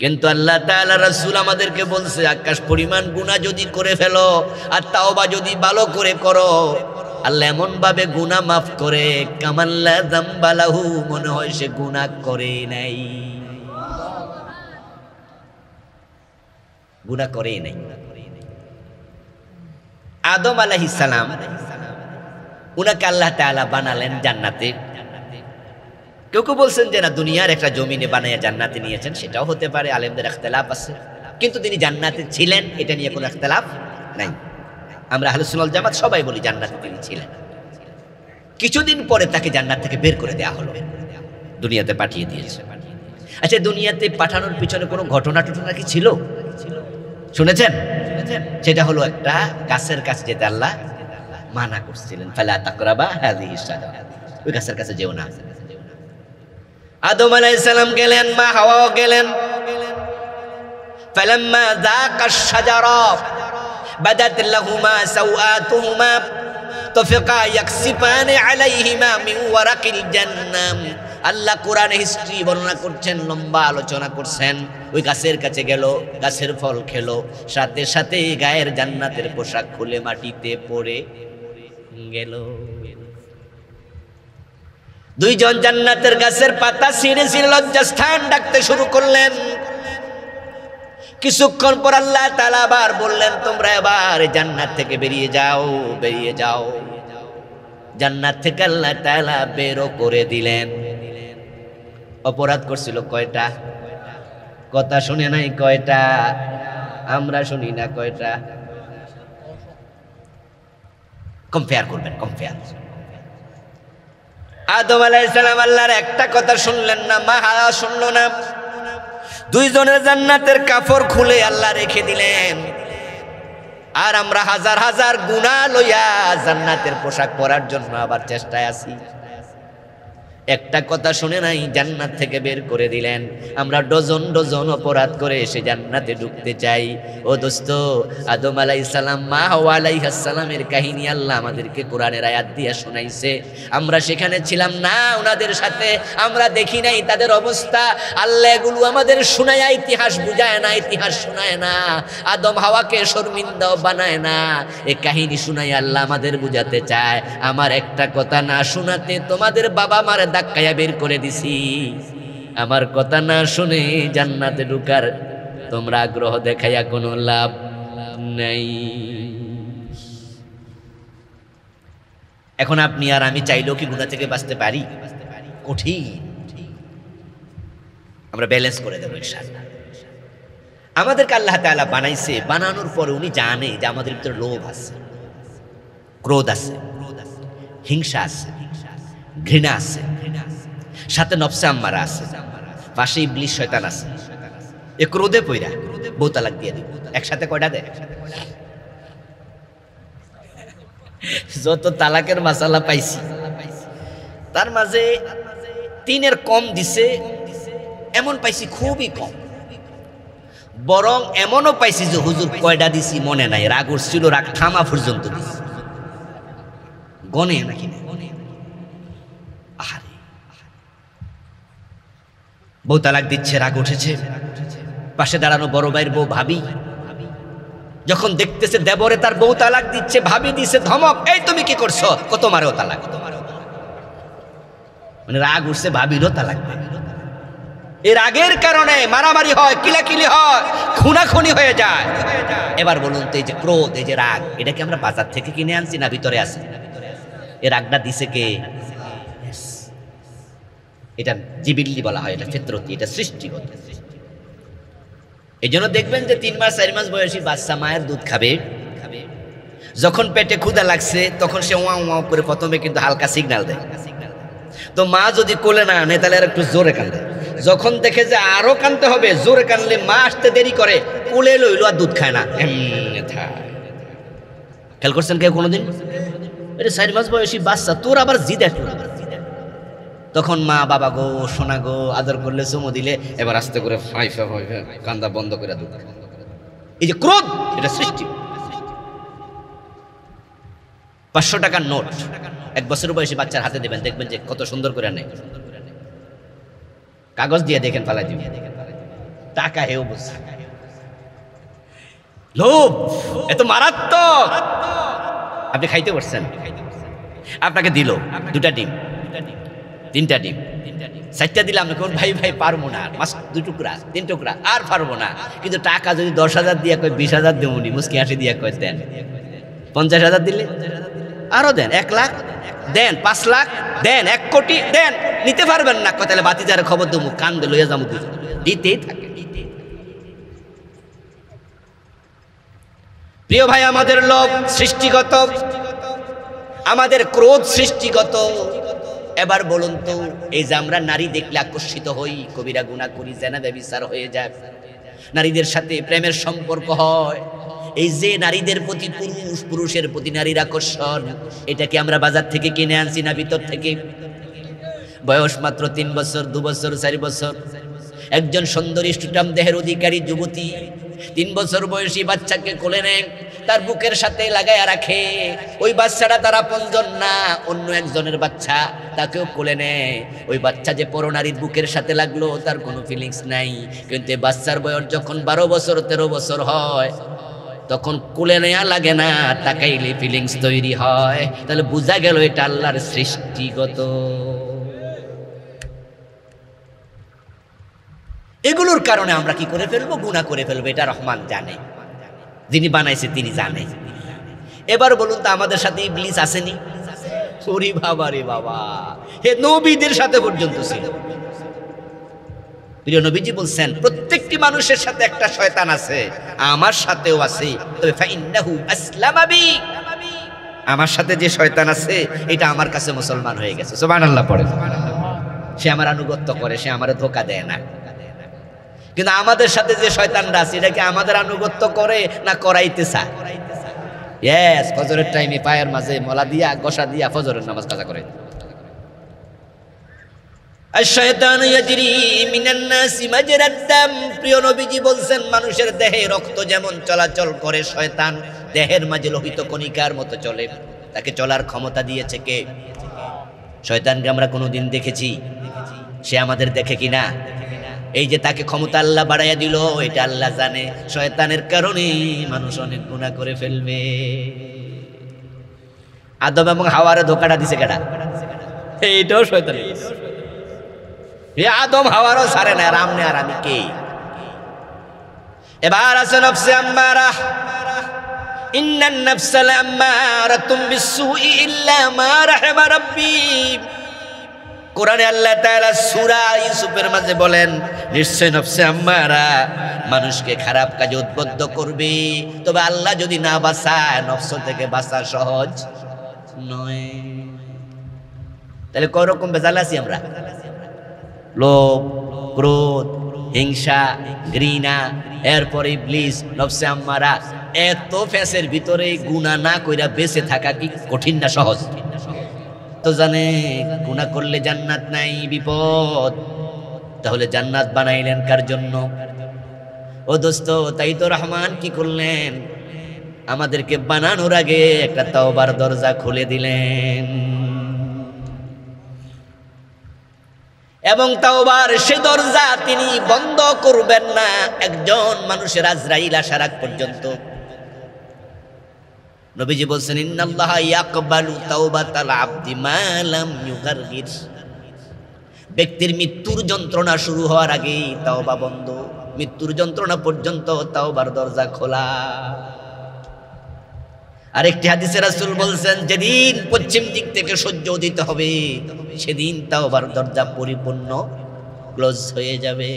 কিন্তু আল্লাহ তাআলা রাসূল আমাদেরকে বলছে, আকাশ পরিমাণ গুনাহ যদি করে ফেলো আর তাওবা যদি ভালো করে করো, আল্লাহ এমন ভাবে গুনাহ মাফ করে, কামাল্লা যামবালাহু, মনে হয় সে গুনাহ করে নাই, গুনাহ করে নাই। আদম আলাইহিস সালাম, উনাকে আল্লাহ তাআলা বানালেন জান্নাতে। কেউ কেউ বলছেন যে না, দুনিয়ার একটা জমিনে বানায়া জান্নাতে নিয়েছেন, সেটাও হতে পারে, আলেমদের ইখতিলাফ আছে। কিন্তু তিনি জান্নাতে ছিলেন, এটা নিয়ে কোনো ইখতিলাফ নাই। আমরা আহলে সুন্নাত ওয়াল জামাত সবাই বলি জান্নাতে তিনি ছিলেন। কিছুদিন পরে তাকে জান্নাত থেকে বের করে দেওয়া হলো, দুনিয়াতে পাঠিয়ে দিয়েছে। আচ্ছা, দুনিয়াতে পাঠানোর পিছনে কোনো ঘটনা টটনা কি ছিল? শুনেছেন? সেটা হলো একটা গাছের কাছে যেতে আল্লাহ মানা করছিলেন, ফালা তাকরাবা হাযিহিস শাজারা, ওই গাছের কাছে যেও না। আদম আলাইহিস সালাম গেলেন, মা হাওয়াও গেলেন। ফালাম্মা যাকাশ শাজারা বাদাত লাহুমা সাওআতুহুমা তাফিকা ইয়াকসিফানি আলাইহিমা মিন ওয়ারাকিল জান্নাম। আল্লাহ কোরআনে হিস্ট্রি বর্ণনা করছেন, লম্বা আলোচনা করছেন। ওই গাছের কাছে গেল, গাছের ফল খেলো, সাথে সাথে গায়ের জান্নাতের পোশাক খুলে মাটিতে পড়ে গেল। দুইজন জান্নাতের গাছের পাতা ছিঁড়ে ছিঁড়ে লজ্জাস্থান ডাকতে শুরু করলেন। কিছুক্ষণ পর আল্লাহ তাআলা আবার বললেন, তোমরা এবার জান্নাত থেকে বেরিয়ে যাও, বেরিয়ে যাও। জান্নাত থেকে আল্লাহ তাআলা বেরও করে দিলেন। অপরাধ করছিল কয়টা? কথা শুনে নাই কয়টা? আমরা শুনি না কয়টা? কম্পেয়ার করবেন, কম্পেয়ার। আদম আলাইহিস সালাম আল্লাহর একটা কথা শুনলেন না, মা হাওয়া শুনলো না। দুইজনের জান্নাতের কাপড় খুলে আল্লাহ রেখে দিলেন, আর আমরা হাজার হাজার গুনাহ লইয়া জান্নাতের পোশাক পরার জন্য আবার চেষ্টায় আছি। একটা কথা শুনে নাই, জান্নাত থেকে বের করে দিলেন। আমরা ডজন ডজন অপরাধ করে এসে জান্নাতে ঢুকতে চাই। ও দোস্ত, আদম আলাইহিস সালাম, মা হাওয়া আলাইহিস সালামের কাহিনী আল্লাহ আমাদেরকে কোরআনের আয়াত দিয়ে শোনাইছে। আমরা সেখানে ছিলাম না ওনাদের সাথে, আমরা দেখি নাই তাদের অবস্থা। আল্লাহ এগুলো আমাদের শোনায়, ইতিহাস বুঝায় না, ইতিহাস শোনায় না, আদম হাওয়াকে শর্মিন্দাও বানায় না। এই কাহিনী শোনাই আল্লাহ আমাদের বুঝাতে চায়, আমার একটা কথা না শোনাতে তোমাদের বাবা মারে ধাক্কায়া বের করে দিছি। আমার কথা না শুনে জান্নাতে ঢুকার তোমরা আগ্রহ দেখাইয়া কোনো লাভ নাই। এখন আপনি আর আমি চাইলেও কি গুনাহ থেকে বাঁচতে পারি? কঠিন। আমরা ব্যালেন্স করে দেবো ইনশাআল্লাহ। আমাদেরকে আল্লাহ তাআলা বানাইছে, বানানোর পরে উনি জানে যে আমাদের ভিতরে লোভ আছে, ক্রোধ আছে, হিংসা আছে, ঘৃণা আছে, সাথে নফসে আম্মারা আছে, পাশে ইবলিস শয়তান আছে। এ ক্রোধে পইরা বউ তালাক দিয়ে দিব। একসাথে কয়টা দেয়? যত তালাকের মাসালা পাইছি তার মাঝে 3-এর কম দিছে এমন পাইছি খুবই কম। বরং এমনও পাইছি যে হুজুর কয়টা দিছি মনে নাই, রাগ উঠছিল, রাগ থামা পর্যন্ত দিছি, গনে নাকি না। বউ তালাক দিচ্ছে, রাগ উঠেছে। পাশে দাঁড়ানো বড় ভাইয়ের বউ ভাবি যখন দেখতেছে দেবরে তার বউ তালাক দিচ্ছে, ভাবি দিছে ধমক, এই তুমি কি করছো? কত মারেও তালাক। মানে রাগ উঠছে, ভাবিরও তালাক। এর রাগের কারণে মারামারি হয়, কিলাকিলি হয়, খুনাখুনি হয়ে যায়। এবার বলুন তো, এই যে ক্রোধ, এই যে রাগ, এটা কি আমরা বাজার থেকে কিনে আনছি না ভিতরে আছে? এর রাগটা দিছে কে? এটা জিবিল্লি বলা হয়, এটা ফিতরতি, এটা সৃষ্টিগত। এই জন্য দেখবেন যে 3 মাস 4 মাস বয়সী বাচ্চা মায়ের দুধ খাবে, যখন পেটে ক্ষুধা লাগছে তখন সে ওয়া ওয়া করে প্রথমে কিন্তু হালকা সিগন্যাল দেয়। তো মা যদি কোলে না আনে তাহলে আর একটু জোরে কান্দে। যখন দেখে যে আরো কানতে হবে, জোরে কানলে মা আসতে দেরি করে, কোলে লইলো আর দুধ খায় না। খেয়াল করছেন কেউ কোনোদিন? এটা 4 মাস বয়সী বাচ্চা, তোর আবার জিদ একটু। তখন মা, বাবা গো, সোনা গো, আদর করলে, চুমু দিলে, এবার আস্তে করে ফাইফা ফাইফা কান্দা বন্ধ করে দুধ। এই যে ক্রোধ, এটা সৃষ্টি। 500 টাকার নোট 1 বছর বয়সী বাচ্চার হাতে দেবেন, দেখবেন যে কত সুন্দর করে নেয়। কাগজ দিয়ে দেখেন, ফালাই দিবেন, টাকা হেও বুঝছে। লোভ এত মারাত্মক। আপনি খাইতে পারছেন, আপনাকে দিল 2টা ডিম, 3টা ডিম, 4টা দিলে আপনি কোন ভাই ভাই পারবো না, মাছ 2 টুকরা 3 টুকরা আর পারবো না। কিন্তু টাকা যদি 10,000 দিয়ে কয় 20,000 দেবনি, মুসকি হাসি দিয়ে কয় দেন। 50,000 দিলে আরো দেন, 1 লাখ দেন, 5 লাখ দেন, 1 কোটি দেন, নিতে পারবেন না কয় তাহলে বাতিজার খবর দেবো, কান্দে লইয়া যাবো। দিতেই থাকে। প্রিয় ভাই, আমাদের লোভ সৃষ্টিগত, আমাদের ক্রোধ সৃষ্টিগত। এবার বলুন তো, এই যে আমরা নারী দেখলে আকর্ষিত হই, কবিরা গুনাহ করি, জেনা ব্যভিচার হয়ে যায়, নারীদের সাথে প্রেমের সম্পর্ক হয়, এই যে নারীদের প্রতি পুরুষ, পুরুষের প্রতি নারীর আকর্ষণ, এটা কি আমরা বাজার থেকে কিনে আনছি না ভিতর থেকে? বয়স মাত্র 3 বছর, 2 বছর, 4 বছর, একজন সুন্দরী সুঠাম দেহের অধিকারী যুবতী 3 বছর বয়সী বাচ্চাকে কোলে নেয়, তার বুকের সাথে লাগাইয়া রাখে। ওই বাচ্চাটা তার আপনজন না, অন্য একজনের বাচ্চা, তাকেও কোলে নেয়। ওই বাচ্চা যে পরনারীর বুকের সাথে লাগলো তার কোনো ফিলিংস নাই, কিন্তু এই বাচ্চার বয়স যখন 12 বছর 13 বছর হয় তখন কোলে নেয়া লাগে না, তাকাইলে ফিলিংস তৈরি হয়। তাহলে বোঝা গেল এটা আল্লাহর সৃষ্টিগত। এগুলোর কারণে আমরা কি করে ফেলবো? গুনাহ করে ফেলবো। এটা রহমান জানে, যিনি বানাইছে তিনি জানে। এবার বলুন তো, আমাদের সাথে ইবলিস আসেনি? ওরে বাবা রে বাবা, হে নবীদের সাথে পর্যন্ত ছিল। প্রিয় নবীজি বলছেন, প্রত্যেকটি মানুষের সাথে একটা শয়তান আছে, আমার সাথেও আছে, তবে ফাইন্নাহু আসলামা বি, আমার সাথে যে শয়তান আছে এটা আমার কাছে মুসলমান হয়ে গেছে, সুবহানাল্লাহ পড়ে। সে আমার আনুগত্য করে, সে আমার ধোঁকা দেয় না। কিন্তু আমাদের সাথে যে শয়তানরা আছে এটা কি আমাদের আনুগত্য করে না করাইতে চায়? ইয়েস, ফজরের টাইমে পায়ের মাঝে মলা দিয়া গোসা দিয়া ফজরের নামাজ কাজা করে। আশ-শায়তানু ইয়াজরি মিনান নাসি মাজরাদ দাম, প্রিয় নবীজি বলছেন মানুষের দেহে রক্ত যেমন চলাচল করে, শয়তান দেহের মাঝে লোহিত কণিকার মতো চলে। তাকে চলার ক্ষমতা দিয়েছে কে? শয়তানকে আমরা কোনোদিন দেখেছি? সে আমাদের দেখে কিনা? এই যে তাকে ক্ষমতা আল্লাহ বাড়াইয়া দিল, এটা আল্লাহ জানে শয়তানের কারণে মানুষ অনেক গুনাহ করে ফেলবে। আদম এবং হাওয়ার ধোঁকাটা দিছে কেডা? এইটাও শয়তান। এ আদম হাওয়ারও ছাড়ে না, আর আমনে আর আমি কে? এবার আছে নফসে আম্মারা, ইন্নান নাফসা লাম্মারাতুম বিসসুই ইল্লা মা রাহিমা রাব্বি। কোরআনে আল্লাহ তাআলা সূরা ইউসুফের মাঝে বলেন, নিশ্চয় নফসে আম্মারা মানুষকে খারাপ কাজে উদ্বুদ্ধ করবে, তবে আল্লাহ যদি না বাঁচায় নফস থেকে বাঁচা সহজ নয়। তাহলে কয় রকম বেজাল আছি আমরা? লোভ, ক্রোধ, হিংসা, ঘৃণা, এরপরে ইবলিস, নফসে আম্মারা। এত ফেসের ভিতরে গুনাহ না কইরা বেঁচে থাকা কি কঠিন না সহজ? তো জানে গুনাহ করলে জান্নাত নাই, বিপদ। তাহলে জান্নাত বানাইলেন কার জন্য? ও দোস্ত, তাই তো রহমান কি করলেন? আমাদেরকে বানানোর আগে একটা তওবার দরজা খুলে দিলেন, এবং তাওবার সে দরজা তিনি বন্ধ করবেন না একজন মানুষের আজরাইল আসার আগ পর্যন্ত। নবীজি বলছেন, ইন্নাল্লাহা ইয়াকবালু তাওবাতাল আবদি মা লাম ইউগারগির। ব্যক্তির মৃত্যুর যন্ত্রণা শুরু হওয়ার আগেই তাওবা বন্ধ, মৃত্যুর যন্ত্রণা পর্যন্ত তাওবার দরজা খোলা। আরেকটি হাদিসে রাসূল বলছেন, যেদিন পশ্চিম দিক থেকে সূর্য উদিত হবে সেদিন তাওবার দরজা পরিপূর্ণ ক্লোজ হয়ে যাবে।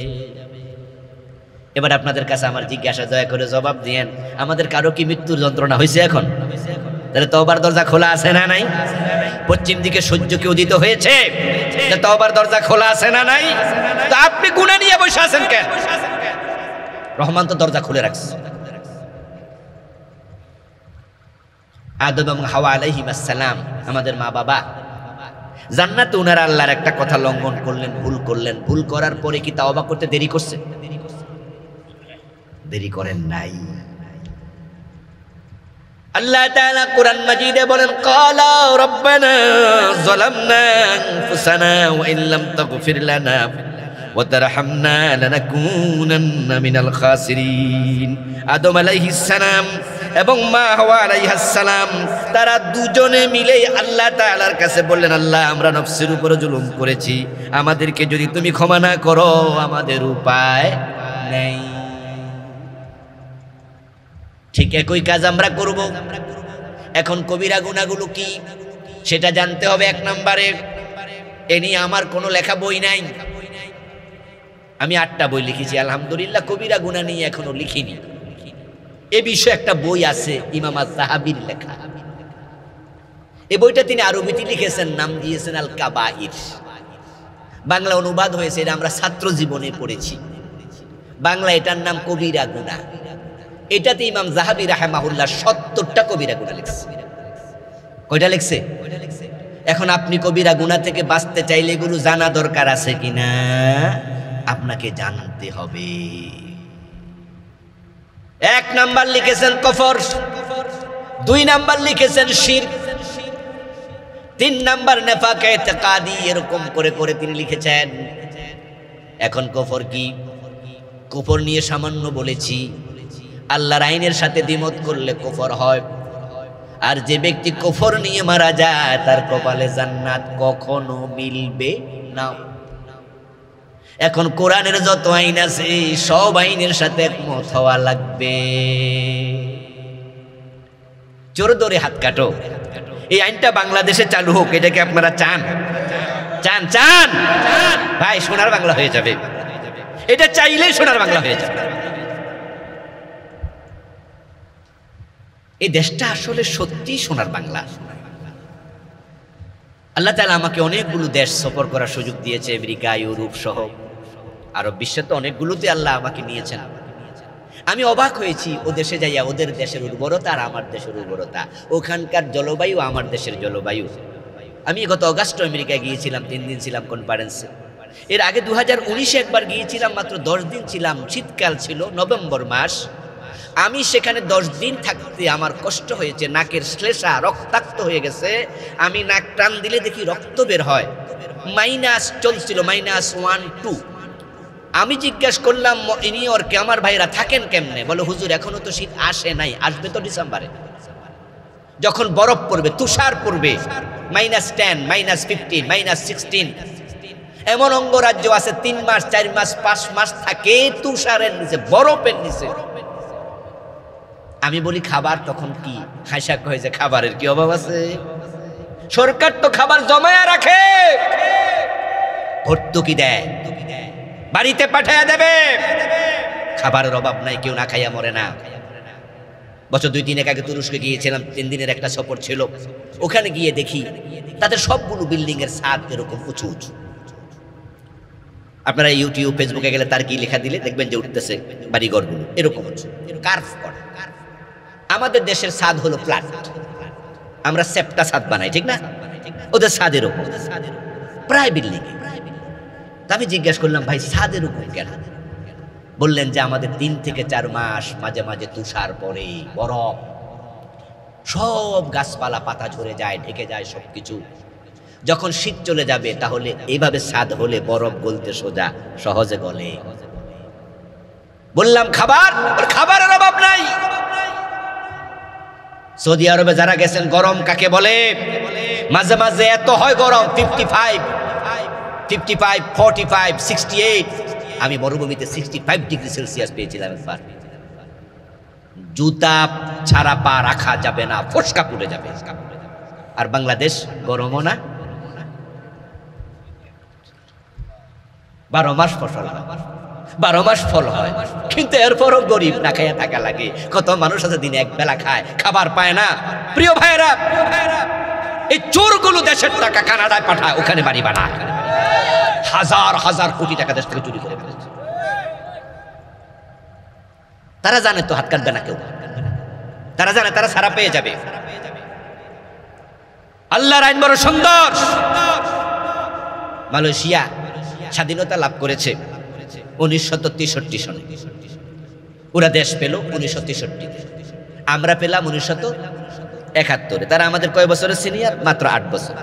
এবার আপনাদের কাছে আমার জিজ্ঞাসা, দয়া করে জবাব দিয়েন, আমাদের কারো কি মৃত্যুর যন্ত্রণা হয়েছে এখন? তাহলে তওবার দরজা খোলা আছে না নাই? পশ্চিম দিকে সূর্য কি উদিত হয়েছে? তওবার দরজা খোলা আছে না নাই? তো আপনি গুনাহ নিয়ে বসে আছেন কেন? রহমান তো দরজা খুলে রাখছে। আদম এবং হাওয়া আলাইহিস সালাম আমাদের মা বাবা, জান্নাতে ওনারা আল্লাহর একটা কথা লঙ্ঘন করলেন, ভুল করলেন। ভুল করার পরে কি তাওবা করতে দেরি করছে? দেরি করেন নাই। আল্লাহ তাআলা কোরআন মাজিদে বলেন, ক্বালা রাব্বানা যালামনা আনফুসানা ওয়া ইল্লাম তাগফির লানা ওয়া তারহামনা লানাকুনান্না মিনাল খাসিরিন। আদম আলাইহিস সালাম এবং মা হাওয়া আলাইহিস সালাম তারা দুজনে মিলে আল্লাহ তাআলার কাছে বললেন, আল্লাহ আমরা নফসের উপর জুলুম করেছি, আমাদেরকে যদি তুমি ক্ষমা না করো আমাদের উপায় নেই। ঠিক একই কাজ আমরা করব। এখন কবিরা গুনাহগুলো কি সেটা জানতে হবে। এক নম্বরে, এ নিয়ে আমার কোনো লেখা বই নাই। আমি 8টা বই লিখেছি, আলহামদুলিল্লাহ। কবিরা গুনাহ নিয়ে এখনো লিখিনি। এ বিষয়ে একটা বই আছে ইমাম আয-যাহাবীর লেখা। এই বইটা তিনি আরবিতে লিখেছেন, নাম দিয়েছেন আল কাবাইর। বাংলা অনুবাদ হয়েছে, এটা আমরা ছাত্র জীবনে পড়েছি। বাংলা এটার নাম কবিরা গুনাহ। এটাতে ইমাম যাহাবী রাহিমাহুল্লাহ 70টা কবিরা গুনাহ লিখছে। কয়টা লিখছে? এখন আপনি কবিরা গুনাহ থেকে বাঁচতে চাইলে এগুলো জানা দরকার আছে কিনা আপনাকে জানতে হবে। 1 নাম্বার লিখেছেন কুফর, 2 নাম্বার লিখেছেন শিরক, 3 নাম্বার নিফাক ইতিকাদি। এরকম করে করে তিনি লিখেছেন। এখন কুফর কি? কুফর নিয়ে সামান্য বলেছি। আল্লাহর আইনের সাথে দ্বিমত করলে কুফর হয়, আর যে ব্যক্তি কুফর নিয়ে মারা যায় তার কপালে জান্নাত কখনো মিলবে না। এখন কোরআনের যত আইন আছে সব আইনের সাথে একমত হওয়া লাগবে। জোরে ধরে হাত কাটো, এই আইনটা বাংলাদেশে চালু হোক। এটাকে আপনারা চান? চান চান ভাই, সোনার বাংলা হয়ে যাবে। এটা চাইলেই সোনার বাংলা হয়ে যাবে। এই দেশটা আসলে সত্যি সোনার বাংলা। আল্লাহ তাআলা আমাকে অনেকগুলো দেশ সফর করার সুযোগ দিয়েছে, আমেরিকা, ইউরোপ সহ আরব বিশ্বে তো অনেকগুলোতে আল্লাহ আমাকে নিয়েছেন। আমি অবাক হয়েছি ও দেশে যাইয়া, ওদের দেশের উর্বরতা আর আমার দেশের উর্বরতা, ওখানকার জলবায়ু আমার দেশের জলবায়ু। আমি গত অগাস্ট আমেরিকায় গিয়েছিলাম, 3 দিন ছিলাম কনফারেন্সে। এর আগে 2019-এ একবার গিয়েছিলাম, মাত্র 10 দিন ছিলাম, শীতকাল ছিল, নভেম্বর মাস। আমি সেখানে 10 দিন থাকতে আমার কষ্ট হয়েছে, নাকের শ্লেষা রক্তাক্ত হয়ে গেছে। আমি নাক টান দিলে দেখি রক্ত বের হয়, মাইনাস চলছিল, -1, 2। আমি জিজ্ঞাসা করলাম ইনিয়রকে, আমার ভাইরা থাকেন কেমনে? বলে হুজুর এখনো তো শীত আসে নাই, আসবে তো ডিসেম্বরে, যখন বরফ পড়বে, তুষার পড়বে, -10, -15, -16। এমন অঙ্গরাজ্য আছে 3 মাস, 4 মাস, 5 মাস থাকে তুষারের নিচে, বরফের নিচে। আমি বলি খাবার তখন কি? হাসা কয় যে খাবারের কি অভাব আছে, সরকার তো খাবার জমায়া রাখে, ভর্তুকি দেয়, বাড়িতে পাঠায়া দেবে, খাবারের অভাব নাই, কেউ না খাইয়া মরে না। বছর 2-3 আগে তুরস্কে গিয়েছিলাম, 3 দিনের একটা সফর ছিল। ওখানে গিয়ে দেখি তাদের সবগুলো বিল্ডিং এর ছাদ এরকম উঁচু উঁচু। আপনারা ইউটিউব ফেসবুকে গেলে তার কি লেখা দিলে দেখবেন যে উঠতেছে বাড়িঘরগুলো এরকম কার্ভ করা। আমাদের দেশের ছাদ হলো ফ্ল্যাট, আমরা সেপ্টা ছাদ বানাই, ঠিক না? ওদের ছাদের উপর প্রায় বিল্ডিং। আমি জিজ্ঞাসা করলাম ভাই ছাদের উপর কেন? বললেন যে আমাদের 3 থেকে 4 মাস মাঝে মাঝে তুষার পড়ে, বরফ, সব গাছপালা পাতা ঝরে যায়, ঢেকে যায় সবকিছু। যখন শীত চলে যাবে তাহলে এইভাবে ছাদ হলে বরফ গলতে সোজা, সহজে গলে। বললাম খাবার, খাবারের অভাব নাই। সৌদি আরবে যারা গেছেন, গরম কাকে বলে? মাঝে মাঝে এত হয় গরম, 55, 45, 68। আমি মরুভূমিতে 65 ডিগ্রি সেলসিয়াস পেয়েছিলাম একবার। জুতা ছাড়া পা রাখা যাবে না, ফসকা পড়ে যাবে। আর বাংলাদেশ গরমও না, 12 মাস ফসল হয়, 12 মাস ফল হয়, কিন্তু এরপরও গরিব, না খাইয়া থাকা লাগে। কত মানুষ আছে দিনে এক বেলা খায়, খাবার পায় না। প্রিয় ভাইরা, এই চোরগুলো দেশের টাকা কানাডায় পাঠায়, ওখানে বাড়ি বানায়, হাজার হাজার কোটি টাকা দেশ থেকে চুরি করে ফেলেছে। তারা জানে তো হাত কাটবে না কেউ, তারা জানে তারা ছাড়া পেয়ে যাবে। আল্লাহর আইন বড় সুন্দর। মালয়েশিয়া স্বাধীনতা লাভ করেছে 1963 সনে, ওরা দেশ পেল 1963। আমরা পেলাম 1971। তারা আমাদের কয় বছরের সিনিয়র? মাত্র 8 বছর।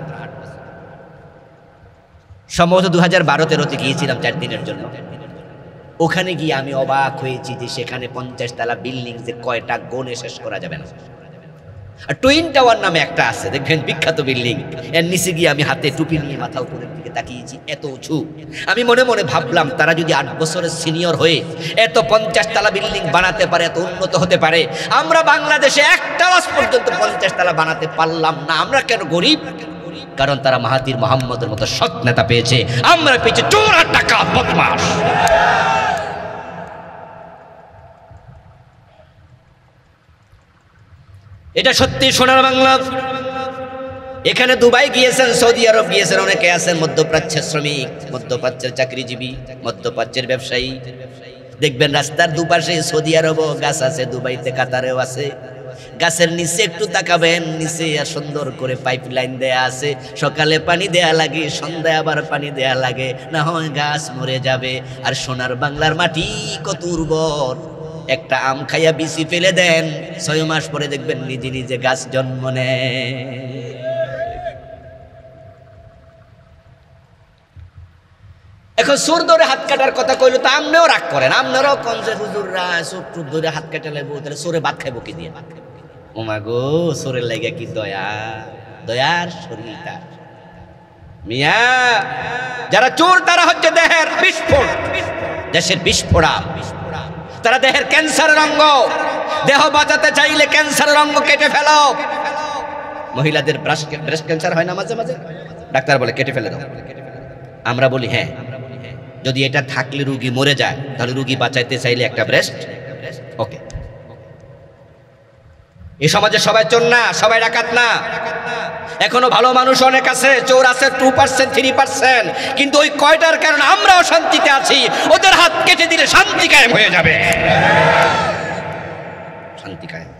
সম্ভবত 2012-13-তে গিয়েছিলাম 4 দিনের জন্য। ওখানে গিয়ে আমি অবাক হয়েছি যে সেখানে 50 তলা বিল্ডিং যে কয়টা গনে শেষ করা যাবে না। আর টুইন টাওয়ার নামে একটা আছে, দেখবেন বিখ্যাত বিল্ডিং। এর নিচে গিয়ে আমি হাতে টুপি নিয়ে মাথা উপরের দিকে তাকিয়েছি, এত উঁচু। আমি মনে মনে ভাবলাম তারা যদি 8 বছরের সিনিয়র হয়ে এত 50 তলা বিল্ডিং বানাতে পারে, এত উন্নত হতে পারে, আমরা বাংলাদেশে একটা আজ পর্যন্ত 50 তলা বানাতে পারলাম না। আমরা কেন গরিব? কারণ তারা মাহাতির মোহাম্মদের মতো সৎ নেতা পেয়েছে, আমরা পেয়েছি চোর আর ডাকাত বদমাশ। এটা সত্যি সোনার বাংলা। এখানে দুবাই গিয়েছেন, সৌদি আরব গিয়েছেন, অনেকে আছেন মধ্যপ্রাচ্যের শ্রমিক, মধ্যপ্রাচ্যের চাকরিজীবী, মধ্যপ্রাচ্যের ব্যবসায়ী। দেখবেন রাস্তার দুপাশে সৌদি আরবও গাছ আছে, দুবাইতে কাতারেও আছে। গাছের নিচে একটু তাকাবেন, নিচে সুন্দর করে পাইপ লাইন দেয়া আছে। সকালে পানি দেয়া লাগে, সন্ধ্যায় আবার পানি দেয়া লাগে, না হয় গাছ মরে যাবে। আর সোনার বাংলার মাটি কত উর্বর। একটা আম খাইয়া বিচি ফেলে দেন, 6 মাস পরে দেখবেন নিজে নিজে গাছ জন্ম নেয়। এখন সুর ধরে হাত কাটার কথা কইলো তো আমনেও রাগ করেন, আমনেরও কোন যে হুজুররা সুর ধরে হাত কাটা লাগবো, তাহলে সোরে ভাত খাইবো কি দিয়ে? ওমা গো, সোরের লাগে কি দয়া, দয়ার শরীরটা। মিয়া যারা চোর তারা হচ্ছে দেহের বিস্ফোরক, দেশের বিস্ফোরক। তারা দেহের ক্যান্সারের অঙ্গ। দেহ বাঁচাতে চাইলে ক্যান্সারের অঙ্গ কেটে ফেলো। মহিলাদের ব্রেস্ট ক্যান্সার হয় না মাঝে মাঝে, ডাক্তার বলে কেটে ফেলে দাও। আমরা বলি হ্যাঁ, যদি এটা থাকলে রুগী মরে যায়, তাহলে রুগী বাঁচাইতে চাইলে একটা ব্রেস্ট ওকে। এই সমাজে সবাই চোর না, সবাই ডাকাত না। এখনো ভালো মানুষ অনেক আছে, চোর আছে 2% 3%, কিন্তু ওই কয়টার কারণে আমরাও শান্তিতে আছি। ওদের হাত কেটে দিলে শান্তি কায়েম হয়ে যাবে, শান্তি কায়েম।